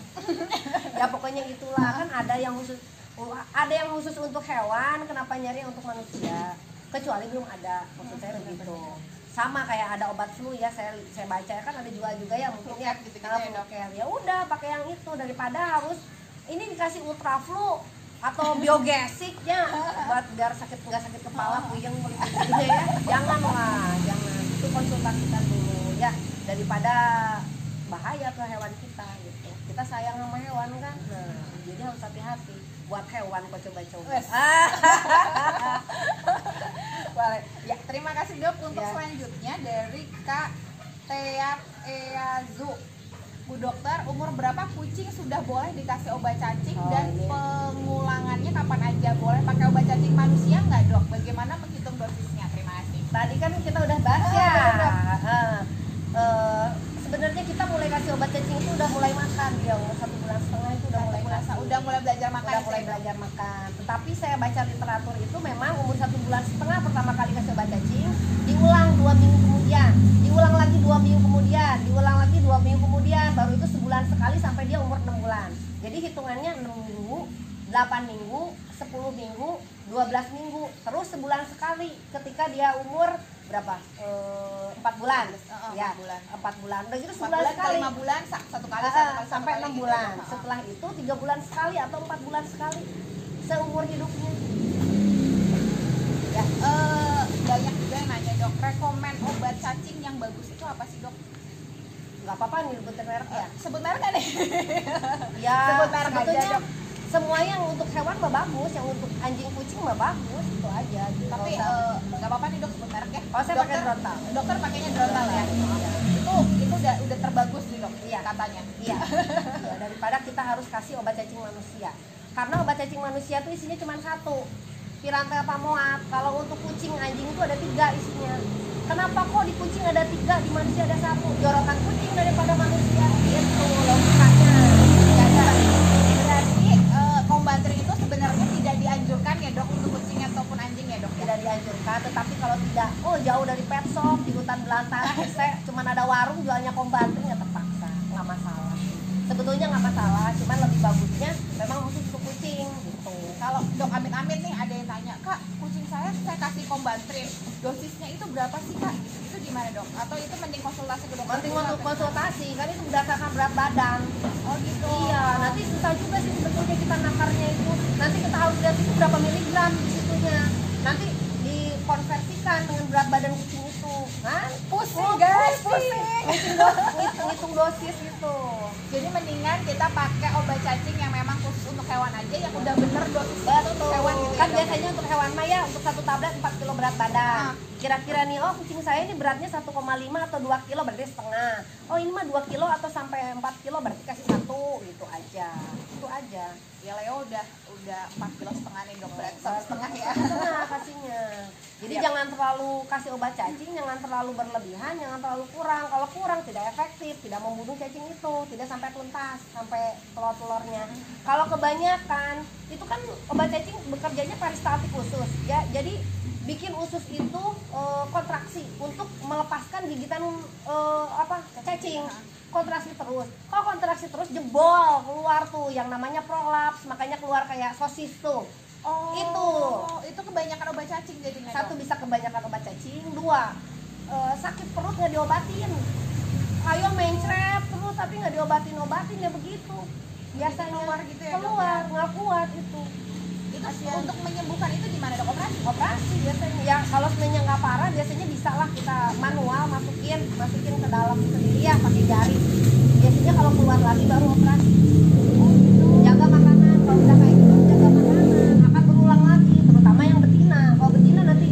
Ya pokoknya itulah, kan ada yang khusus untuk hewan, kenapa nyari yang untuk manusia? Kecuali belum ada, maksud saya begitu. Sama kayak ada obat flu ya, saya baca kan ada juga ya mungkin ya Gitu-gitu kalau ya, Dok. ya udah pakai yang itu daripada harus ini dikasih ultra flu atau biogesic ya buat biar nggak sakit kepala, puyeng gitu ya. Jangan itu konsultasikan dulu ya, daripada bahaya ke hewan kita gitu. Kita sayang sama hewan kan, nah jadi harus hati-hati buat hewan kok coba-coba. Wes. Boleh. Ya, terima kasih Dok. Untuk Ya. selanjutnya dari Kak Teat Eazu. Bu Dokter, umur berapa kucing sudah boleh dikasih obat cacing Oh, dan ini. pengulangannya kapan aja? Boleh pakai obat cacing manusia nggak Dok? Bagaimana menghitung dosisnya? Terima kasih. Tadi kan kita udah bahas ya. bener. Sebenarnya kita mulai kasih obat cacing itu udah mulai makan, dia umur 1,5 bulan itu udah mulai makan. Udah mulai belajar makan. Udah mulai belajar makan. Tetapi saya baca literatur itu memang umur 1,5 bulan pertama kali kasih obat cacing, diulang 2 minggu kemudian, diulang lagi 2 minggu kemudian, diulang lagi 2 minggu kemudian, baru itu sebulan sekali sampai dia umur 6 bulan. Jadi hitungannya 6 minggu, 8 minggu, 10 minggu, 12 minggu, terus sebulan sekali ketika dia umur berapa? 4 bulan. Ya, 4 bulan. Udah gitu 4 sebulan bulan sekali. 5 bulan satu kali, Sampai 6 gitu. bulan. Setelah itu 3 bulan sekali atau 4 bulan sekali seumur hidupnya. Ya, banyak juga yang nanya Dok, rekomen obat cacing yang bagus itu apa sih Dok? Nggak apa-apa nih sebutin merek ya. Sebut merek nggak nih? Ya, Sebut merek aja, sebetulnya Dok. semua yang untuk hewan mah bagus, yang untuk anjing kucing mah bagus, itu aja. Gitu. Tapi Nggak usah- nggak apa-apa nih Dok sebut merek ya. Oh, saya pakai Drontal. Dokter pakainya Drontal ya. Itu udah terbagus nih Dok, Iya. katanya. Iya. Ya, daripada kita harus kasih obat cacing manusia. Karena obat cacing manusia itu isinya cuma 1. Pirantel pamoat. Kalau untuk kucing anjing itu ada 3 isinya. Kenapa kok di kucing ada 3, di manusia ada 1? Jorokan kucing daripada manusia. Itu logikanya. Berarti Kombatrin itu sebenarnya tidak dianjurkan ya Dok untuk kucing ataupun anjing ya Dok? Tidak dianjurkan, tetapi kalau tidak, jauh dari pet shop, di hutan belantara, cuman ada warung jualnya Kombatrin, ya terpaksa, nggak masalah. Sebetulnya nggak masalah, cuman lebih bagusnya memang khusus untuk kucing gitu. Kalau Dok amit-amit nih ada yang tanya, Kak kucing saya kasih Kombatrin, dosisnya itu berapa sih Kak? Itu gimana Dok? Atau itu mending konsultasi ke dokter? Penting dulu untuk atau konsultasi, kan itu berdasarkan berat badan. Oh gitu. Iya, nanti susah juga sih sebetulnya kita nakarnya itu. Nanti kita harus lihat itu berapa miligram di situnya. Nanti dikonversikan dengan berat badan kucing itu, kan? Pusing guys, pusing. Ngitung dosis gitu. Jadi mendingan kita pakai obat cacing yang memang khusus untuk hewan aja, yang udah bener dosisnya itu untuk hewan gitu Kan ya, Dok? biasanya untuk hewan mah ya untuk 1 tablet 4 kilo berat badan. Kira-kira nih, kucing saya ini beratnya 1,5 atau 2 kilo berarti setengah. Oh ini mah 2 kilo atau sampai 4 kilo berarti kasih 1 gitu aja. Itu aja. Ya Leo udah 4 kilo setengah nih Dok, berarti 1,5 ya. Setengah kasihnya. Jadi Siap. jangan terlalu kasih obat cacing, jangan terlalu berlebihan, jangan terlalu kurang. Kalau kurang tidak efektif, tidak membunuh cacing itu, tidak sampai tuntas, sampai telur-telurnya. Kalau kebanyakan, itu kan obat cacing bekerjanya peristaltik usus, ya. Jadi bikin usus itu kontraksi untuk melepaskan gigitan cacing. Kontraksi terus. Kalau kontraksi terus jebol keluar tuh yang namanya prolaps, makanya keluar kayak sosis tuh. Oh, itu kebanyakan obat cacing jadinya. 1 Dok? bisa kebanyakan obat cacing, 2 sakit perut nggak diobatin. Ayo mencret terus tapi nggak diobatin ya begitu. Biasanya Keluar gitu ya, Dok, keluar nggak kuat itu. Itu Kasihan. untuk menyembuhkan itu gimana Dok? Operasi biasanya. Ya kalau sebenarnya nggak parah biasanya bisa lah kita manual masukin ke dalam sendiri ya pakai jari. Biasanya kalau keluar lagi baru operasi. Jaga makanan, kalau udah kayak gitu jaga makanan akan berulang lagi, terutama yang betina. Kalau betina nanti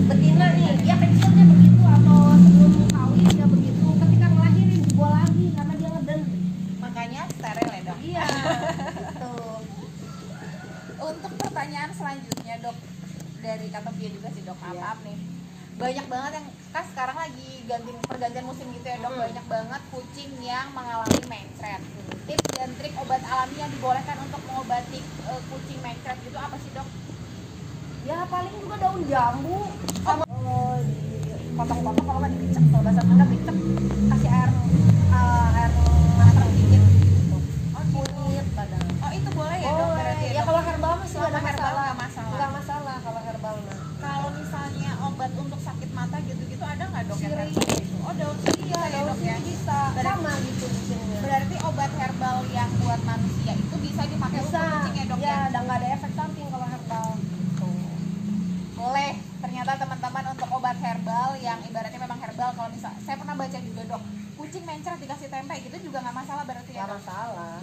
betina nih dia kecilnya begitu atau sebelum kawin dia begitu, ketika ngelahirin jebol lagi karena dia ngeden. Makanya steril ya Dok? Iya gitu. Untuk pertanyaan selanjutnya Dok, dari Katopia juga sih Dok, maaf nih. Banyak banget yang kan sekarang lagi pergantian musim gitu ya dok, banyak banget kucing yang mengalami mencret. Tips dan trik obat alami yang dibolehkan untuk mengobati kucing mencret gitu apa sih dok? Ya paling juga daun jambu sama dipotong-potong, kalau nggak dipicek, kalau bahasa Sunda picek, kasih air masak dikit gitu. Kunyit kadang. Oh itu boleh ya dok? Oh Berarti ya Dok? kalau herbal mah sih nggak ada Selama herbal masalah. nggak masalah. Nggak masalah kalau herbal mah. Kalau misalnya obat untuk sakit mata gitu-gitu ada nggak dok yang Sirih. herbal gitu? Oh daun sirih ya Daun dok ya. sirih bisa sama gitu bikinnya. Berarti obat herbal yang buat manusia itu bisa dipakai Bisa. untuk kucing ya dok ya? Ya, udah nggak ada efek samping kalau herbal. Tuh. Boleh. Ternyata teman-teman untuk obat herbal yang ibaratnya memang herbal, kalau misal saya pernah baca juga dok, kucing mencret dikasih tempe gitu juga nggak masalah berarti ya Nggak dok? masalah.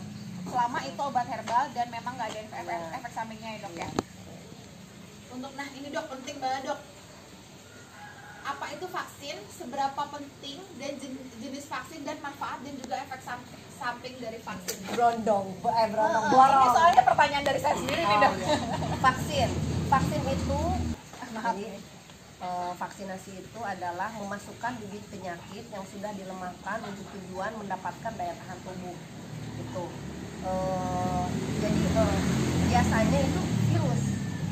Selama itu obat herbal dan memang nggak ada efek, Iya. efek sampingnya ya dok ya. Untuk nah ini dok penting banget dok. Apa itu vaksin? Seberapa penting dan jenis vaksin dan manfaat dan juga efek samping dari vaksin? Berondong, berondong, Ini borong. soalnya pertanyaan dari saya sendiri nih Oh, dok. iya. Vaksin itu Maaf. jadi vaksinasi itu adalah memasukkan bibit penyakit yang sudah dilemahkan untuk tujuan mendapatkan daya tahan tubuh itu. Jadi biasanya itu virus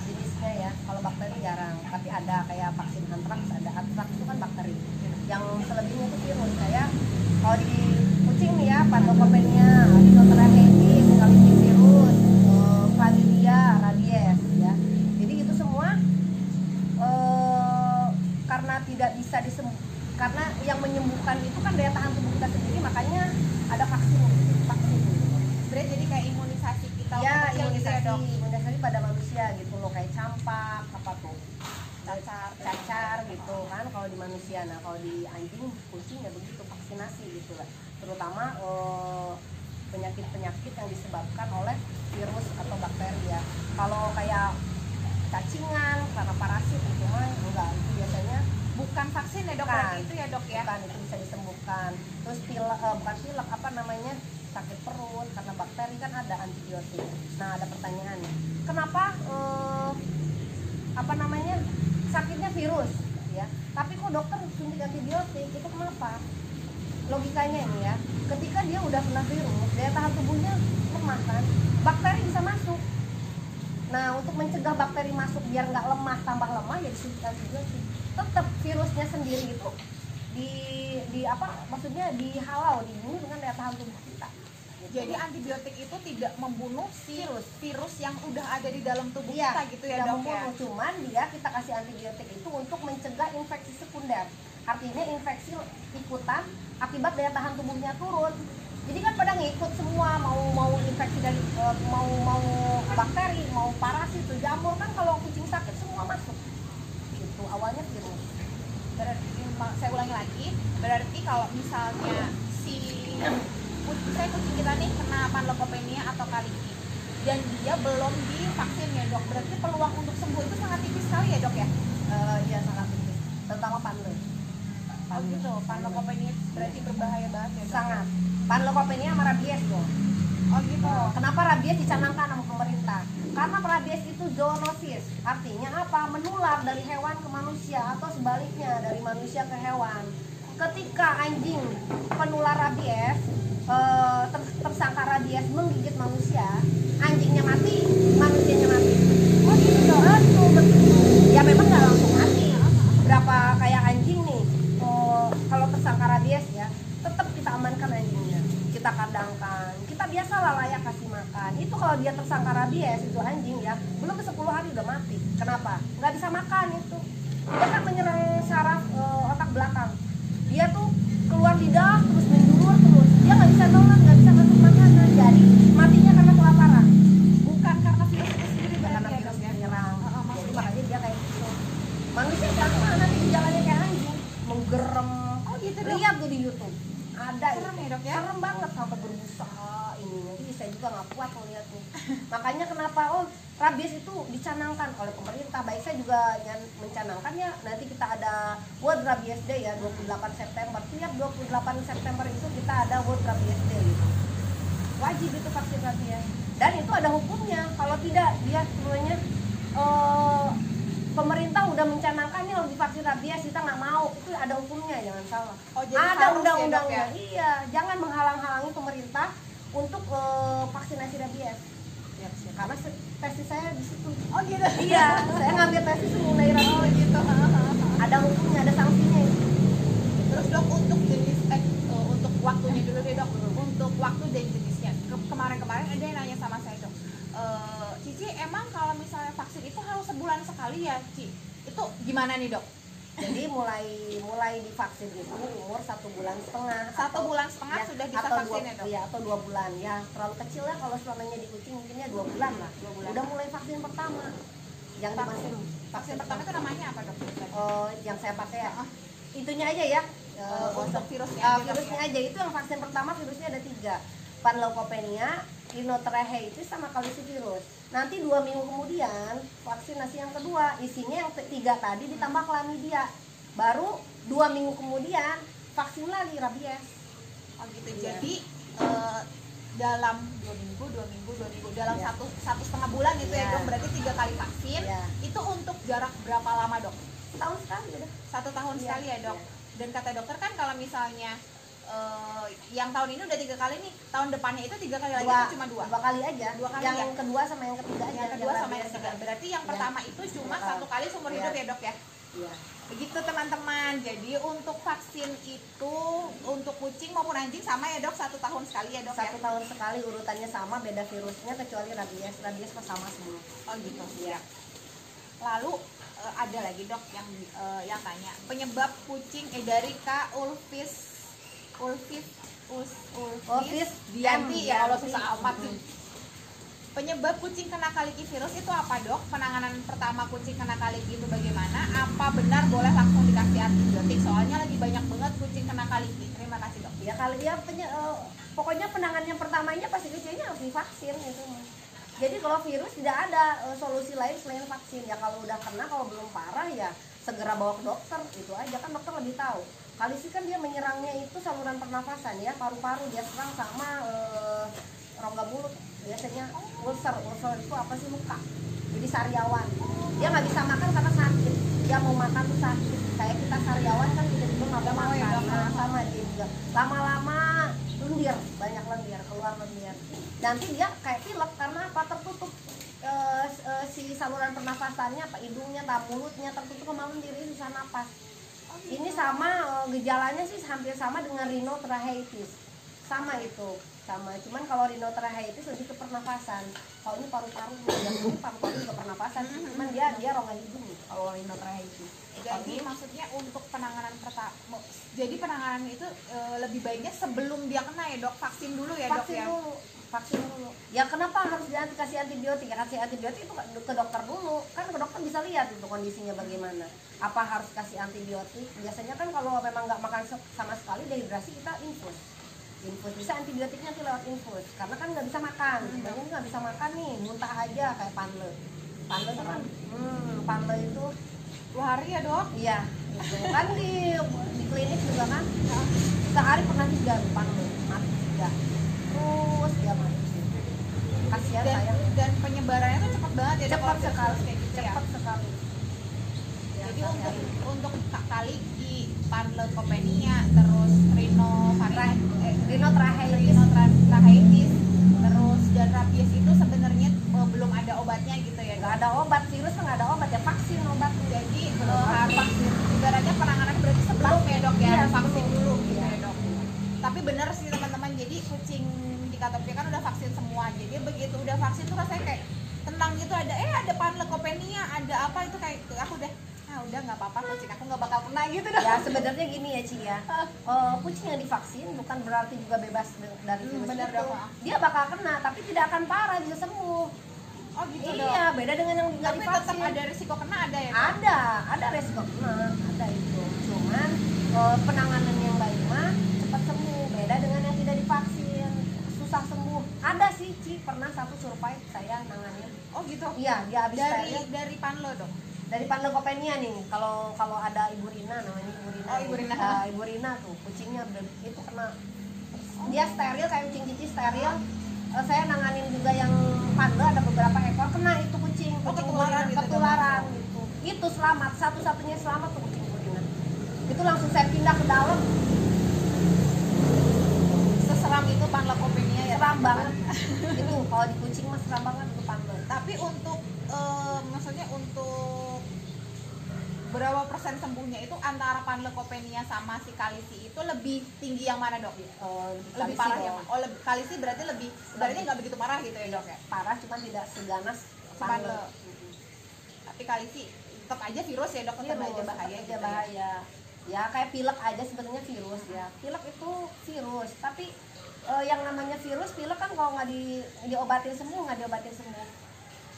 jenisnya ya, kalau bakteri jarang, tapi ada kayak vaksin antraks, ada antraks itu kan bakteri, yang selebihnya itu virus. Kayak kalau di kucing nih ya, Pantocopenia, Dinoterapeti, virus, Chlamydia, rabies ya. Jadi itu semua karena tidak bisa disembuh, karena yang menyembuhkan itu kan daya tahan tubuh kita sendiri, makanya ada vaksin. Berarti jadi kayak imunisasi kita Ya, waktu kecil gitu ya dok. imunisasi pada manusia gitu loh, kayak campak, apa tuh, cacar gitu kan kalau di manusia. Nah kalau di anjing, kucing ya begitu, vaksinasi gitu lah, terutama penyakit-penyakit yang disebabkan oleh virus atau bakteri ya. Kalau kayak cacingan karena parasit itu mah enggak, itu biasanya Bukan vaksin ya dok, Bukan. berarti itu ya dok ya. bukan, itu bisa disembuhkan. Terus bukan pilek, apa namanya, sakit perut karena bakteri kan ada antibiotik. Nah ada pertanyaan, kenapa apa namanya, sakitnya virus ya, tapi kok dokter suntik antibiotik, itu kenapa? Logikanya ini ya, ketika dia udah kena virus, daya tahan tubuhnya lemah kan, bakteri bisa masuk. Nah untuk mencegah bakteri masuk biar nggak lemah, tambah lemah, ya disuntik antibiotik. Tetap virusnya sendiri itu di apa, maksudnya dihalau, dibunuh dengan daya tahan tubuh kita. Jadi antibiotik itu tidak membunuh si virus yang udah ada di dalam tubuh Iya, kita gitu ya tidak dok ya. membunuh, cuman dia kita kasih antibiotik itu untuk mencegah infeksi sekunder. Artinya infeksi ikutan akibat daya tahan tubuhnya turun. Jadi kan pada ngikut semua, mau infeksi dari mau bakteri, mau parasit, jamur, kan kalau kucing sakit semua masuk. Itu awalnya virus. Berarti saya ulangi lagi, berarti kalau misalnya kucing kita nih kena Panleukopenia atau Kaliki dan dia belum divaksin ya dok, berarti peluang untuk sembuh itu sangat tipis sekali ya dok ya? Iya sangat tipis, terutama panle. Oh gitu, Panleukopenia berarti berbahaya banget ya dok? Sangat. Panleukopenia sama rabies dong. Oh gitu. Kenapa rabies dicanangkan sama pemerintah? Karena rabies itu zoonosis, artinya apa? Menular dari hewan ke manusia atau sebaliknya dari manusia ke hewan. Ketika anjing penular rabies, tersangka rabies menggigit manusia, anjingnya mati, manusianya mati. Oh gitu dong? Betul. Ya memang nggak langsung mati. Berapa kayak anjing nih, kalau tersangka rabies ya, tetap kita amankan anjingnya. Kita kandangkan, kita biasalah layak kasih makan. Itu kalau dia tersangka rabies, itu anjing ya, belum 10 hari udah mati. Kenapa? Nggak bisa makan itu. Dia kan menyerang saraf otak belakang. Dia tuh keluar lidah terus menjulur terus. Dia nggak bisa nolak, nggak bisa masuk makanan. Jadi matinya karena kelaparan. Bukan karena virus itu sendiri Karena berarti ya virus dok ya? menyerang. Jadi maksudnya. makanya dia kayak gitu. Manusia sama nanti jalannya kayak anjing, menggerem. Oh gitu dok? Lihat tuh di YouTube. Ada Serem itu. ya, Dok, ya? Serem banget sampai berusaha ini. Jadi saya juga nggak kuat melihatnya. Makanya kenapa rabies itu dicanangkan oleh pemerintah. Baik saya juga mencanangkan ya, nanti kita ada World Rabies Day ya, 28 September. Tiap 28 September itu kita ada World Rabies Day gitu. Wajib itu vaksin rabies. Dan itu ada hukumnya. Kalau tidak dia sebenarnya pemerintah udah mencanangkan nih harus divaksin rabies, kita nggak mau, itu ada hukumnya, jangan salah. Oh, jadi Ada harus ya, undang-undangnya. Dok, ya? Iya, jangan menghalang-halangi pemerintah untuk vaksinasi rabies. Karena tesis saya di situ. Oh gitu. Iya, saya ngambil tesis mengenai rabies. Oh gitu. Ada hukumnya, ada sanksinya. Terus dok, untuk jenis untuk waktunya dulu deh dok. Untuk waktu dan jenisnya. Kemarin-kemarin ada yang nanya sama saya dok. Cici, emang kalau misalnya vaksin itu harus sebulan sekali ya, Ci? Itu gimana nih dok? Jadi mulai divaksin itu umur 1,5 bulan. 1,5 bulan Ya, sudah bisa atau vaksin ya dok? Iya, atau 2 bulan ya, terlalu kecil ya kalau selamanya di kucing mungkinnya 2 bulan lah. 2 bulan. Udah mulai vaksin pertama yang dimaksud Vaksin pertama itu namanya apa dok? yang saya pakai ya itunya aja ya, Untuk virusnya aja, Dok, virusnya ya? aja. Itu yang vaksin pertama, virusnya ada 3, Panleukopenia, rhinotracheitis sama kalisivirus. Nanti 2 minggu kemudian vaksinasi yang kedua, isinya yang 3 tadi ditambah chlamydia. Baru 2 minggu kemudian vaksin lagi rabies. Oh gitu. Iya. Jadi dalam 2 minggu dalam Iya. satu setengah bulan itu ya Iya. dok, berarti 3 kali vaksin. Iya. Itu untuk jarak berapa lama dok? Setahun sekali udah. 1 tahun Iya, sekali ya dok. iya. Dan kata dokter kan kalau misalnya yang tahun ini udah 3 kali nih, tahun depannya itu 3 kali lagi atau cuma 2? 2 kali aja. 2 kali yang ya? kedua sama yang ketiga aja. Yang kedua sama yang rabies. ketiga. Berarti yang Iya. pertama itu cuma Iya. 1 kali seumur Iya. hidup ya dok ya? Iya. Begitu teman-teman. Jadi untuk vaksin itu untuk kucing maupun anjing sama ya dok, 1 tahun sekali ya dok 1 ya? tahun sekali, urutannya sama, beda virusnya kecuali rabies. Rabies mah sama semua. Oh gitu. Iya. Lalu ada lagi dok yang tanya penyebab kucing dari Kak Ulfis Dianti M, ya, kalau Dianti. susah amat sih. Penyebab kucing kena kaliki virus itu apa dok? Penanganan pertama kucing kena kaliki itu bagaimana? Apa benar boleh langsung dikasih antibiotik? Soalnya lagi banyak banget kucing kena kaliki. Terima kasih dok. Ya kali ya pokoknya penanganan yang pertamanya pasti kecilnya harus divaksin gitu. Jadi kalau virus tidak ada solusi lain selain vaksin. Ya kalau udah kena, kalau belum parah ya segera bawa ke dokter, itu aja, kan dokter lebih tahu. Kalisi kan dia menyerangnya itu saluran pernafasan ya, paru-paru dia serang sama rongga mulut. Biasanya ulcer itu apa sih, luka. Jadi sariawan. Dia nggak bisa makan karena sakit. Dia mau makan tuh sakit. Kayak kita sariawan kan tiba-tiba nggak mau mau ya, makan. dok. Nah, sama dia juga. Lama-lama lendir, banyak lendir, keluar lendir. Nanti dia kayak pilek karena apa, tertutup si saluran pernafasannya, apa hidungnya, mulutnya tertutup sama lendir, ini bisa napas. Ini sama gejalanya sih hampir sama dengan rhinotracheitis. Sama itu, sama. Cuman kalau rhinotracheitis lebih ke pernafasan. Kalau ini paru-paru, ini paru-paru juga pernafasan. Cuman dia rongga hidung kalau rhinotracheitis. Jadi maksudnya untuk penanganan pertama, jadi penanganan itu lebih baiknya sebelum dia kena ya dok, vaksin dulu ya dok Vaksin ya? dulu, vaksin dulu. Ya kenapa harus dikasih antibiotik? Ya kasih antibiotik itu ke dokter dulu. Kan ke dokter bisa lihat itu kondisinya bagaimana. Apa harus kasih antibiotik? Biasanya kan kalau memang nggak makan sama sekali, dehidrasi, kita infus. Bisa antibiotiknya tuh lewat infus. Karena kan nggak bisa makan. Sebenarnya nggak bisa makan nih, muntah aja kayak panle. Panle itu kan, panle itu 2 hari ya dok? iya. Gitu. Kan di klinik juga kan sehari pernah 3 panle, mati 3. Terus dia mati. Kasihan saya. Dan penyebarannya tuh cepat banget ya dok, Cepat kalau virus sekali, kayak gitu ya? cepat sekali. Jadi untuk kaliki, panleukopenia, terus rhinotracheitis, terus dan rabies itu sebenarnya belum ada obatnya gitu ya Nggak dok? ada obat, virus kan nggak ada obat, ya vaksin obatnya. Jadi harus ibaratnya penanganan berarti sebelum ya dok ya, Iya, vaksin sebelum. dulu gitu Iya. ya dok. Tapi benar sih teman-teman, jadi kucing di Katopia kan udah vaksin semua. Jadi begitu udah vaksin tuh rasanya kayak tenang gitu, ada panleukopenia, ada apa itu kayak aku udah nggak apa-apa, kucing aku nggak bakal kena gitu dok. Ya sebenarnya gini ya Ci ya, kucing yang divaksin bukan berarti juga bebas dari virus benar, itu. dok. Dia bakal kena, tapi tidak akan parah, bisa sembuh. Oh gitu dok. Iya, beda dengan yang nggak Tapi tetap divaksin. ada risiko kena ada ya dok? Ada resiko kena, ada itu. Cuman penanganan yang baik mah cepat sembuh. Beda dengan yang tidak divaksin, susah sembuh. Ada sih Ci, pernah satu survive saya nanganin. Oh gitu. Iya, dia habis steril. Dari panlo dok. Dari panleukopenia nih, kalau ada Ibu Rina, namanya Ibu Rina. Oh, Ibu Rina. Ibu Rina tuh kucingnya itu kena. Dia steril kayak kucing cici steril. Saya nanganin juga yang panle, ada beberapa ekor kena itu kucing. Oh, Kucing ketularan Ibu Rina, gitu, ketularan gitu. itu selamat, satu-satunya selamat tuh kucing betina. Itu langsung saya pindah ke dalam. Seseram itu panleukopenia ya. Seram banget. Itu kalau di kucing mah seram banget itu panle. Tapi untuk maksudnya untuk berapa persen sembuhnya itu antara panleukopenia sama si kalisi itu lebih tinggi yang mana dok? Lebih parah ya? Oh lebih, kalisi berarti lebih sebenarnya nggak begitu parah gitu ya dok ya? Parah cuma tidak seganas panle. Panle. Tapi kalisi tetap aja virus ya dok, tetap aja bahaya gitu bahaya. Ya kayak pilek aja sebenarnya virus ya. Pilek itu virus, tapi yang namanya virus pilek kan kalau nggak diobatin sembuh nggak diobatin sembuh.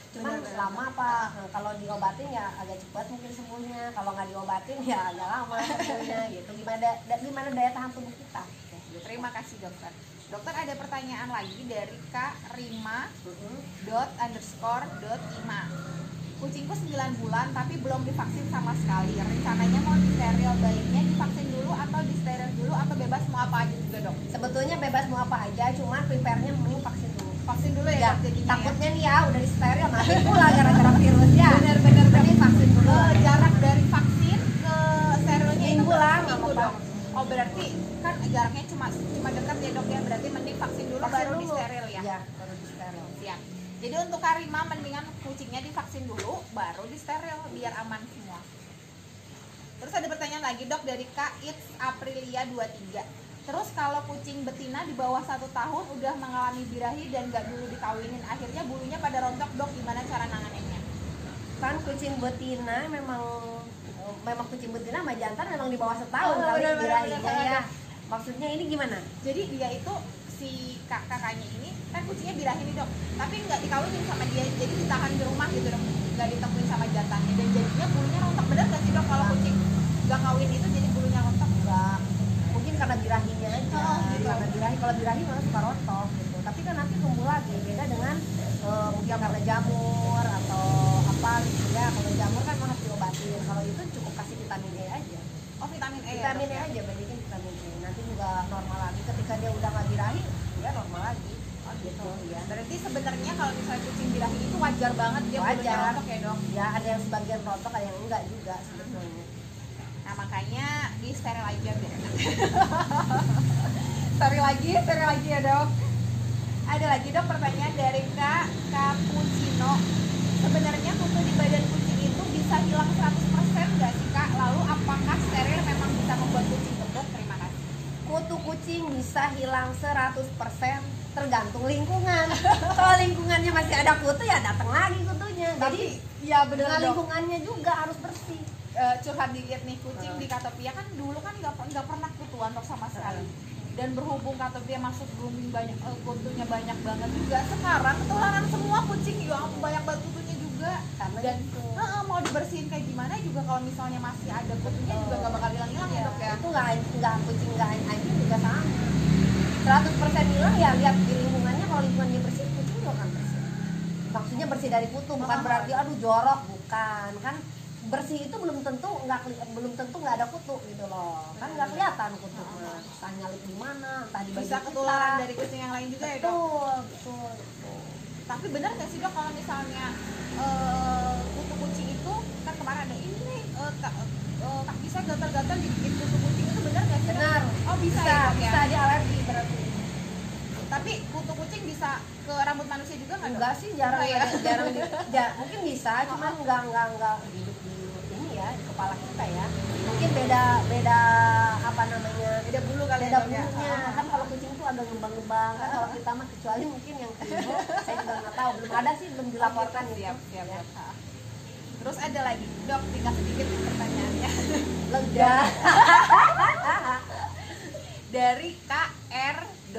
Cuman lama apa? Kalau diobatin ya agak cepat mungkin sembuhnya. Kalau nggak diobatin ya agak lama sembuhnya gitu. Gimana daya tahan tubuh kita? Terima kasih dokter. Dokter ada pertanyaan lagi dari Kak Rima __ima. Kucingku 9 bulan tapi belum divaksin sama sekali. Rencananya mau disteril, baiknya divaksin dulu atau disteril dulu atau bebas mau apa aja juga dok? Sebetulnya bebas mau apa aja, cuma prepare-nya mending vaksin dulu. Vaksin dulu ya, Ya, dok, jadinya takutnya nih ya udah disteril mati pula gara-gara virus ya. Bener-bener. Mending vaksin dulu. Jarak dari vaksin ke sterilnya itu Minggu lah, minggu nggak dok. apa-apa. Oh berarti kan jaraknya cuma dekat ya dok ya, berarti mending vaksin dulu baru di steril ya? Iya, baru disteril. Siap. Jadi untuk Karima mendingan kucingnya divaksin dulu baru disteril biar aman semua. Terus ada pertanyaan lagi dok dari Kak It's Aprilia 23. Terus kalau kucing betina di bawah 1 tahun udah mengalami birahi dan gak dulu dikawinin, akhirnya bulunya pada rontok dok, gimana cara nanganinnya? Kan kucing betina memang kucing betina sama jantan memang di bawah setahun kali bener, birahinya bener. ya. Maksudnya ini gimana? Jadi dia itu si kakaknya ini kan kucingnya birahi nih dok, tapi nggak dikawinin sama dia, jadi ditahan di rumah gitu dok, nggak ditemuin sama jantannya dan jadinya bulunya rontok. Bener nggak sih dok kalau kucing nggak kawin itu jadi bulunya rontok? Enggak, mungkin karena birahinya aja. Gitu. Karena birahi, kalau birahi malah suka rontok gitu. Tapi kan nanti tumbuh lagi, beda dengan mungkin karena jamur atau apa gitu ya. Kalau jamur kan harus diobatin, kalau itu cukup kasih vitamin E aja. Oh vitamin E. Vitamin E ya, dok? aja, bandingin vitamin E, nanti juga normal lagi. Ketika dia udah nggak birahi, dia normal lagi. Oh gitu. Ya. Berarti sebenarnya kalau misalnya kucing birahi itu wajar banget dia bulunya Wajar. rontok ya dok. Ya ada yang sebagian rontok, ada yang enggak juga sebetulnya. Nah makanya di steril aja biar enak. steril lagi ya dok. Ada lagi dok pertanyaan dari Kak Cappuccino. Sebenarnya kutu di badan kucing itu bisa hilang 100% nggak sih kak? Lalu apakah steril memang bisa membuat kucing gemuk? Terima kasih. Kutu kucing bisa hilang 100% tergantung lingkungan. Kalau lingkungannya masih ada kutu ya datang lagi kutunya. Jadi ya benar dengan dok. lingkungannya juga harus bersih. Curhat dikit nih, kucing di Katopia kan dulu kan nggak pernah kutuan dok sama sekali. Dan berhubung Katopia masuk grooming banyak, kutunya banyak banget juga. Sekarang ketularan semua kucing, ya ampun, banyak banget kutunya juga. Karena Dan itu. mau dibersihin kayak gimana juga kalau misalnya masih ada kutunya juga nggak bakal hilang-hilang ya dok ya. Itu nggak kucing nggak anjing juga sama. 100% hilang ya lihat di lingkungannya. Kalau lingkungannya bersih, kucing juga akan bersih. Maksudnya bersih dari kutu, bukan berarti aduh jorok, bukan kan. Bersih itu belum tentu nggak ada kutu gitu loh, kan nggak kelihatan kutu. Entah nyalip di mana, entah di baju Bisa kita. ketularan dari kucing yang lain juga ya dok. Betul. Tapi benar nggak sih dok kalau misalnya kutu kucing itu kan kemarin ada ini nih kaki saya gatal-gatal digigit kutu kucing, itu benar nggak sih? Dok? Benar. Oh bisa ya dok ya. Bisa dia alergi berarti. Tapi kutu kucing bisa ke rambut manusia juga nggak dok? Enggak sih, jarang Enggak ya? mungkin bisa, cuman enggak hidup di ini ya, di kepala kita ya. Mungkin beda apa namanya? Beda bulu kali Beda ya, Dok, ya? bulunya. Kan kalau kucing tuh agak ngembang-ngembang. Kan kalau kita mah kecuali mungkin yang ibu, saya juga nggak tahu, belum ada sih, belum dilaporkan Oh, gitu. gitu. Siap. Ya. Terus ada lagi dok, tinggal sedikit nih pertanyaannya. Lega. Dari KR.YHAA.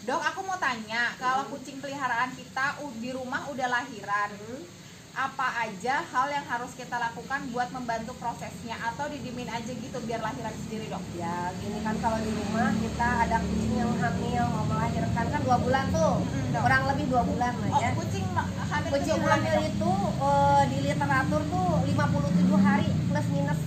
Dok, aku mau tanya, kalau kucing peliharaan kita di rumah udah lahiran, apa aja hal yang harus kita lakukan buat membantu prosesnya atau didiemin aja gitu biar lahiran sendiri dok? Ya gini kan, kalau di rumah kita ada kucing yang hamil mau melahirkan kan 2 bulan tuh, Dok. kurang lebih 2 bulan lah Oh, ya. kucing hamil Kucing 3 bulan hamil ya, Dok? itu di literatur tuh 57 hari plus minus.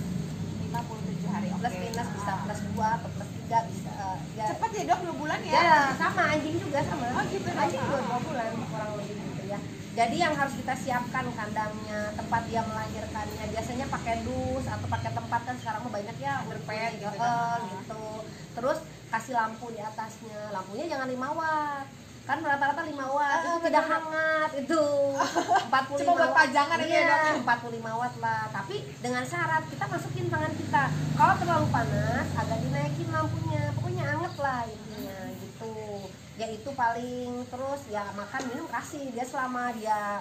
57 hari, oke. Plus minus bisa plus 2 atau plus 3 bisa ya. Cepet ya dok, 2 bulan ya? Ya sama anjing juga sama. Oh, gitu, Dok. Anjing juga 2 bulan kurang lebih gitu ya. Jadi yang harus kita siapkan kandangnya, tempat dia melahirkannya. Biasanya pakai dus atau pakai tempat, kan sekarang mah banyak ya urpen gitu. Terus kasih lampu di atasnya. Lampunya jangan 5 watt. Kan rata-rata 5 watt itu tidak hangat itu. 45 Cuma buat watt. pajangan itu ya, Iya, Dok? 45 watt lah. Tapi dengan syarat kita masukin tangan kita. Kalau terlalu panas agak dinaikin lampunya. Pokoknya anget lah intinya gitu. Ya itu paling. Terus ya makan minum kasih dia selama dia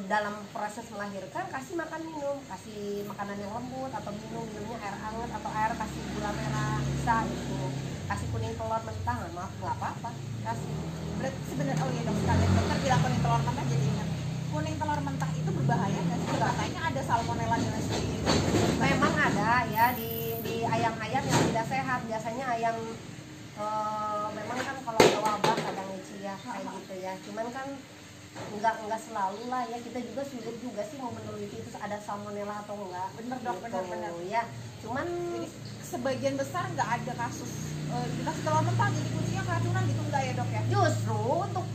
dalam proses melahirkan, kasih makan minum, kasih makanan yang lembut atau minumnya air hangat atau air, kasih gula merah bisa gitu, kasih kuning telur mentah nggak apa-apa, kasih. Berarti sebenarnya oh iya dok, sekalian dokter bilang kuning telur mentah jadi ingat. Kuning telur mentah itu berbahaya nggak sih? Katanya ada salmonella dan lain-lain. Memang ada ya di ayam-ayam yang tidak sehat, biasanya ayam memang kan kalau ada wabah kadang Ici ya kayak gitu ya. Cuman kan enggak selalu lah ya, kita juga sulit juga sih mau meneliti itu ada salmonella atau enggak. Bener dok, gitu. bener. Ya. Cuman Jadi sebagian besar nggak ada kasus dikasih telur mentah jadi kucingnya keracunan gitu enggak ya dok ya? justru untuk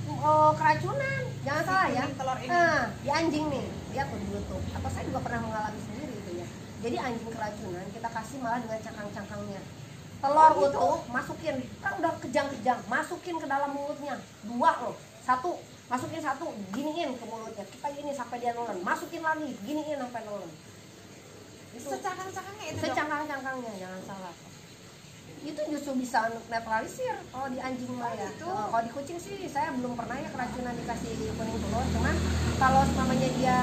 keracunan jangan salah ya. Kuning telur ini. Di anjing nih, lihat tuh dulu tuh. Atau saya juga pernah mengalami sendiri itu ya. Jadi anjing keracunan kita kasih malah dengan cangkang-cangkangnya. Telur Oh, gitu? utuh masukin, kan udah kejang-kejang, masukin ke dalam mulutnya. 2 loh. 1 masukin 1, giniin ke mulutnya. Kita gini sampai dia nelen. Masukin lagi, giniin sampai nelen. Itu Secangkang-cangkangnya itu dok. secangkang-cangkangnya jangan salah. Itu justru bisa netralisir kalau di anjing mah ya. Gitu. Kalau di kucing sih saya belum pernah ya keracunan dikasih kuning telur. Cuman kalau namanya dia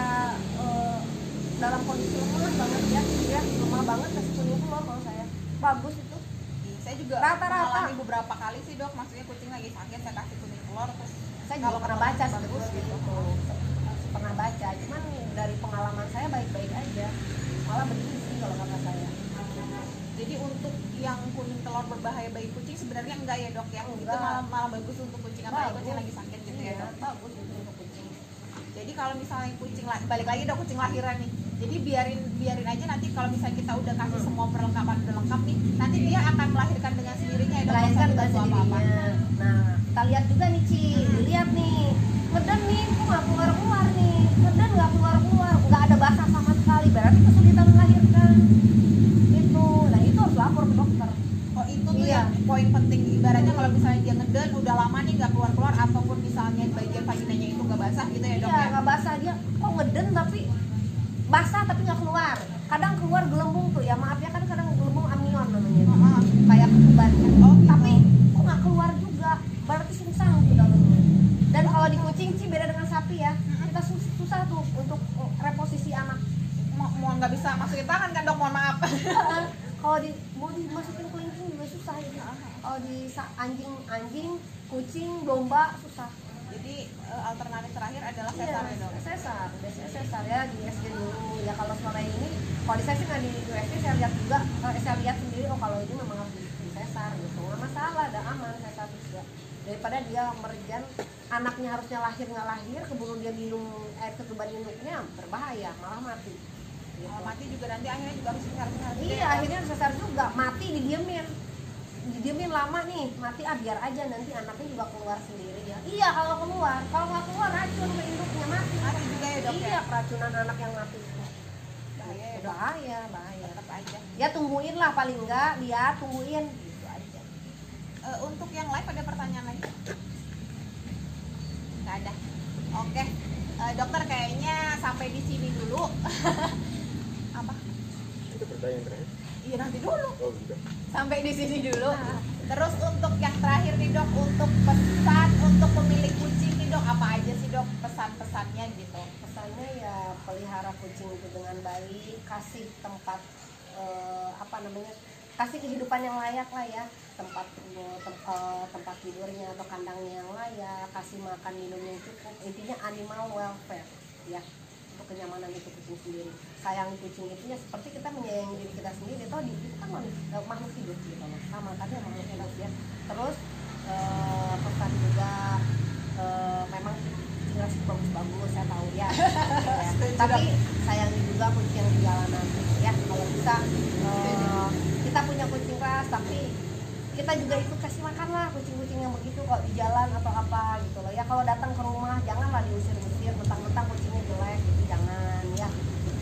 dalam kondisi lemah banget ya lemah banget kasih kuning telur kalau saya bagus itu. Iya, saya juga Rata-rata. mengalami beberapa kali sih dok, maksudnya kucing lagi sakit saya kasih kuning telur terus Saya kalau juga pernah ketemu baca bagus seperti gitu. itu. Pernah baca, cuman dari pengalaman saya baik-baik aja. Malah begini sih kalau kata saya. Jadi untuk yang kuning telur berbahaya bagi kucing sebenarnya enggak ya dok ya? Itu Enggak. malah bagus untuk kucing apa kucing lagi sakit gitu ya Iya, dok? bagus itu untuk kucing. Jadi kalau misalnya kucing balik lagi dok, kucing lahiran nih. Jadi biarin aja nanti kalau misalnya kita udah kasih semua perlengkapan udah lengkap nih, nanti dia akan melahirkan dengan sendirinya ya dok. Melahirkan nggak dengan usah apa-apa. sendirinya. Nah, kita lihat juga nih Ci, lihat nih, ngeden nih, kok nggak keluar nih, ngeden nggak keluar, nggak ada basah sama sekali, berarti kesulitan melahirkan. Itu, nah itu harus lapor ke dokter. Oh itu tuh Iya. yang poin penting, ibaratnya kalau misalnya dia ngeden udah lama nih nggak keluar ataupun misalnya bagian vaginanya itu nggak basah gitu ya dok Iya, ya? nggak basah dia, kok ngeden tapi basah tapi nggak keluar. Kadang keluar gelembung tuh ya, maaf ya kan kadang gelembung amnion namanya. Heeh. Kayak ketuban ya. Oh, gitu. Tapi kok nggak keluar juga, berarti susah tuh dalamnya. Dan kalau di kucing sih beda dengan sapi ya, kita susah tuh untuk reposisi anak. Mau nggak bisa masukin tangan kan dok, mohon maaf. Kalau mau dimasukin kelingking juga susah itu. Kalau di anjing, kucing, domba susah. Jadi alternatif terakhir adalah Iya, sesar ya dok. sesar, biasanya sesar ya di USG dulu. Ya kalau sore ini, kalau di saya sih nggak di USG, saya lihat juga, saya lihat sendiri, oh kalau ini memang harus di sesar gitu. Nggak masalah, udah aman sesar juga. Daripada dia merjan, anaknya harusnya lahir nggak lahir, keburu dia minum air ketuban induknya, berbahaya, malah mati. Gitu. Kalau mati juga nanti akhirnya juga harus sesar juga Iya, ya, Dok. akhirnya sesar juga, mati didiemin lama nih, mati biar aja nanti anaknya juga keluar sendiri ya. Iya kalau nggak keluar racun ke induknya mati. Mati juga ya dok Iya, ya. keracunan anak yang mati itu. Bahaya ya dok. Bahaya. Tetap aja. Ya tungguin lah paling enggak, lihat tungguin gitu aja. Untuk yang live ada pertanyaan lagi? Nggak ada. Oke. Dokter kayaknya sampai di sini dulu. Apa? Itu pertanyaan terakhir. Iya nanti dulu. Oh, udah. Sampai di sini dulu. Terus untuk yang terakhir nih dok, untuk pesan untuk pemilik kucing nih dok, apa aja sih dok pesan-pesannya gitu? Pesannya ya pelihara kucing itu dengan baik, kasih tempat kasih kehidupan yang layak lah ya, tempat tidurnya atau kandangnya yang layak, kasih makan minumnya yang cukup, intinya animal welfare ya, untuk kenyamanan itu kucing sendiri. Sayangi kucing itu ya seperti kita menyayangi diri kita sendiri, toh itu kan makhluk hidup gitu loh, sama kan ya makhluk hidup ya. Terus pesan juga memang kucing rasik bagus-bagus saya tahu ya, tapi sayangi juga kucing yang di jalanan ya, kalau bisa kita punya kucing ras tapi kita juga ikut kasih makan lah kucing-kucing yang begitu kok di jalan atau apa gitu loh ya. kalau datang ke rumah janganlah diusir-usir, mentang-mentang kucingnya jelek, gitu jangan ya.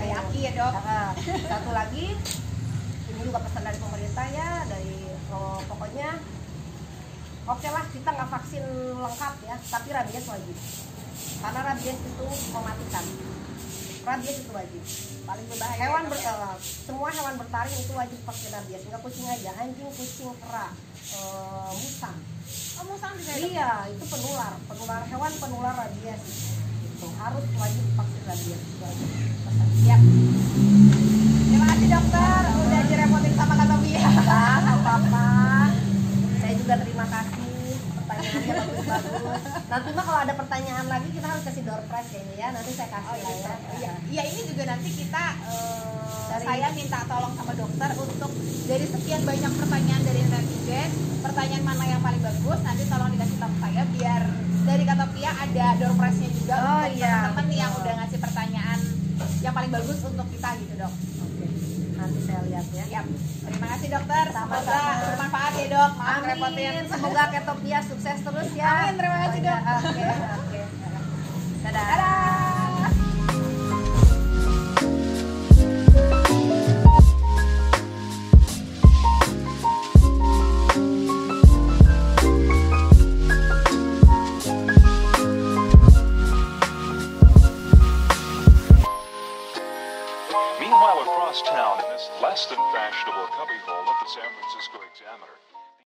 Kayak Aki ya, Dok. Satu lagi, ini juga pesan dari pemerintah ya, dari pokoknya oke lah kita nggak vaksin lengkap ya, tapi rabies wajib. Karena rabies itu mematikan. Rabies itu wajib. Paling berbahaya. Semua hewan bertaring itu wajib vaksin rabies. Nggak kucing aja, anjing, kucing, kera, musang. Oh, musang juga ya, Dok? Iya, itu penular hewan penular rabies. Itu harus wajib vaksin rabies. Itu wajib. Siap. Terima kasih dokter, udah direpotin sama Kak Tobia. Nggak apa-apa. Saya juga terima kasih. Pertanyaannya bagus-bagus. Nanti mah kalau ada pertanyaan lagi kita harus kasih door prize kayaknya ya. Nanti saya kasih lah ya. Iya, ini juga nanti kita saya minta tolong sama dokter untuk dari sekian banyak pertanyaan dari netizen, pertanyaan mana yang paling bagus, nanti tolong dikasih tahu saya biar dari Katopia ada door prize-nya juga untuk teman-teman yang udah ngasih pertanyaan yang paling bagus untuk kita gitu, Dok. Oke. Nanti saya lihat ya. Siap. Terima kasih dokter. Semoga Sama-sama. bermanfaat ya, Dok. Maaf Amin. repotin. Semoga Ketopia sukses terus ya. Amin, terima kasih, Dok. Oke. Dadah. Dadah. Meanwhile, across town, in this less than fashionable cubbyhole of the San Francisco Examiner,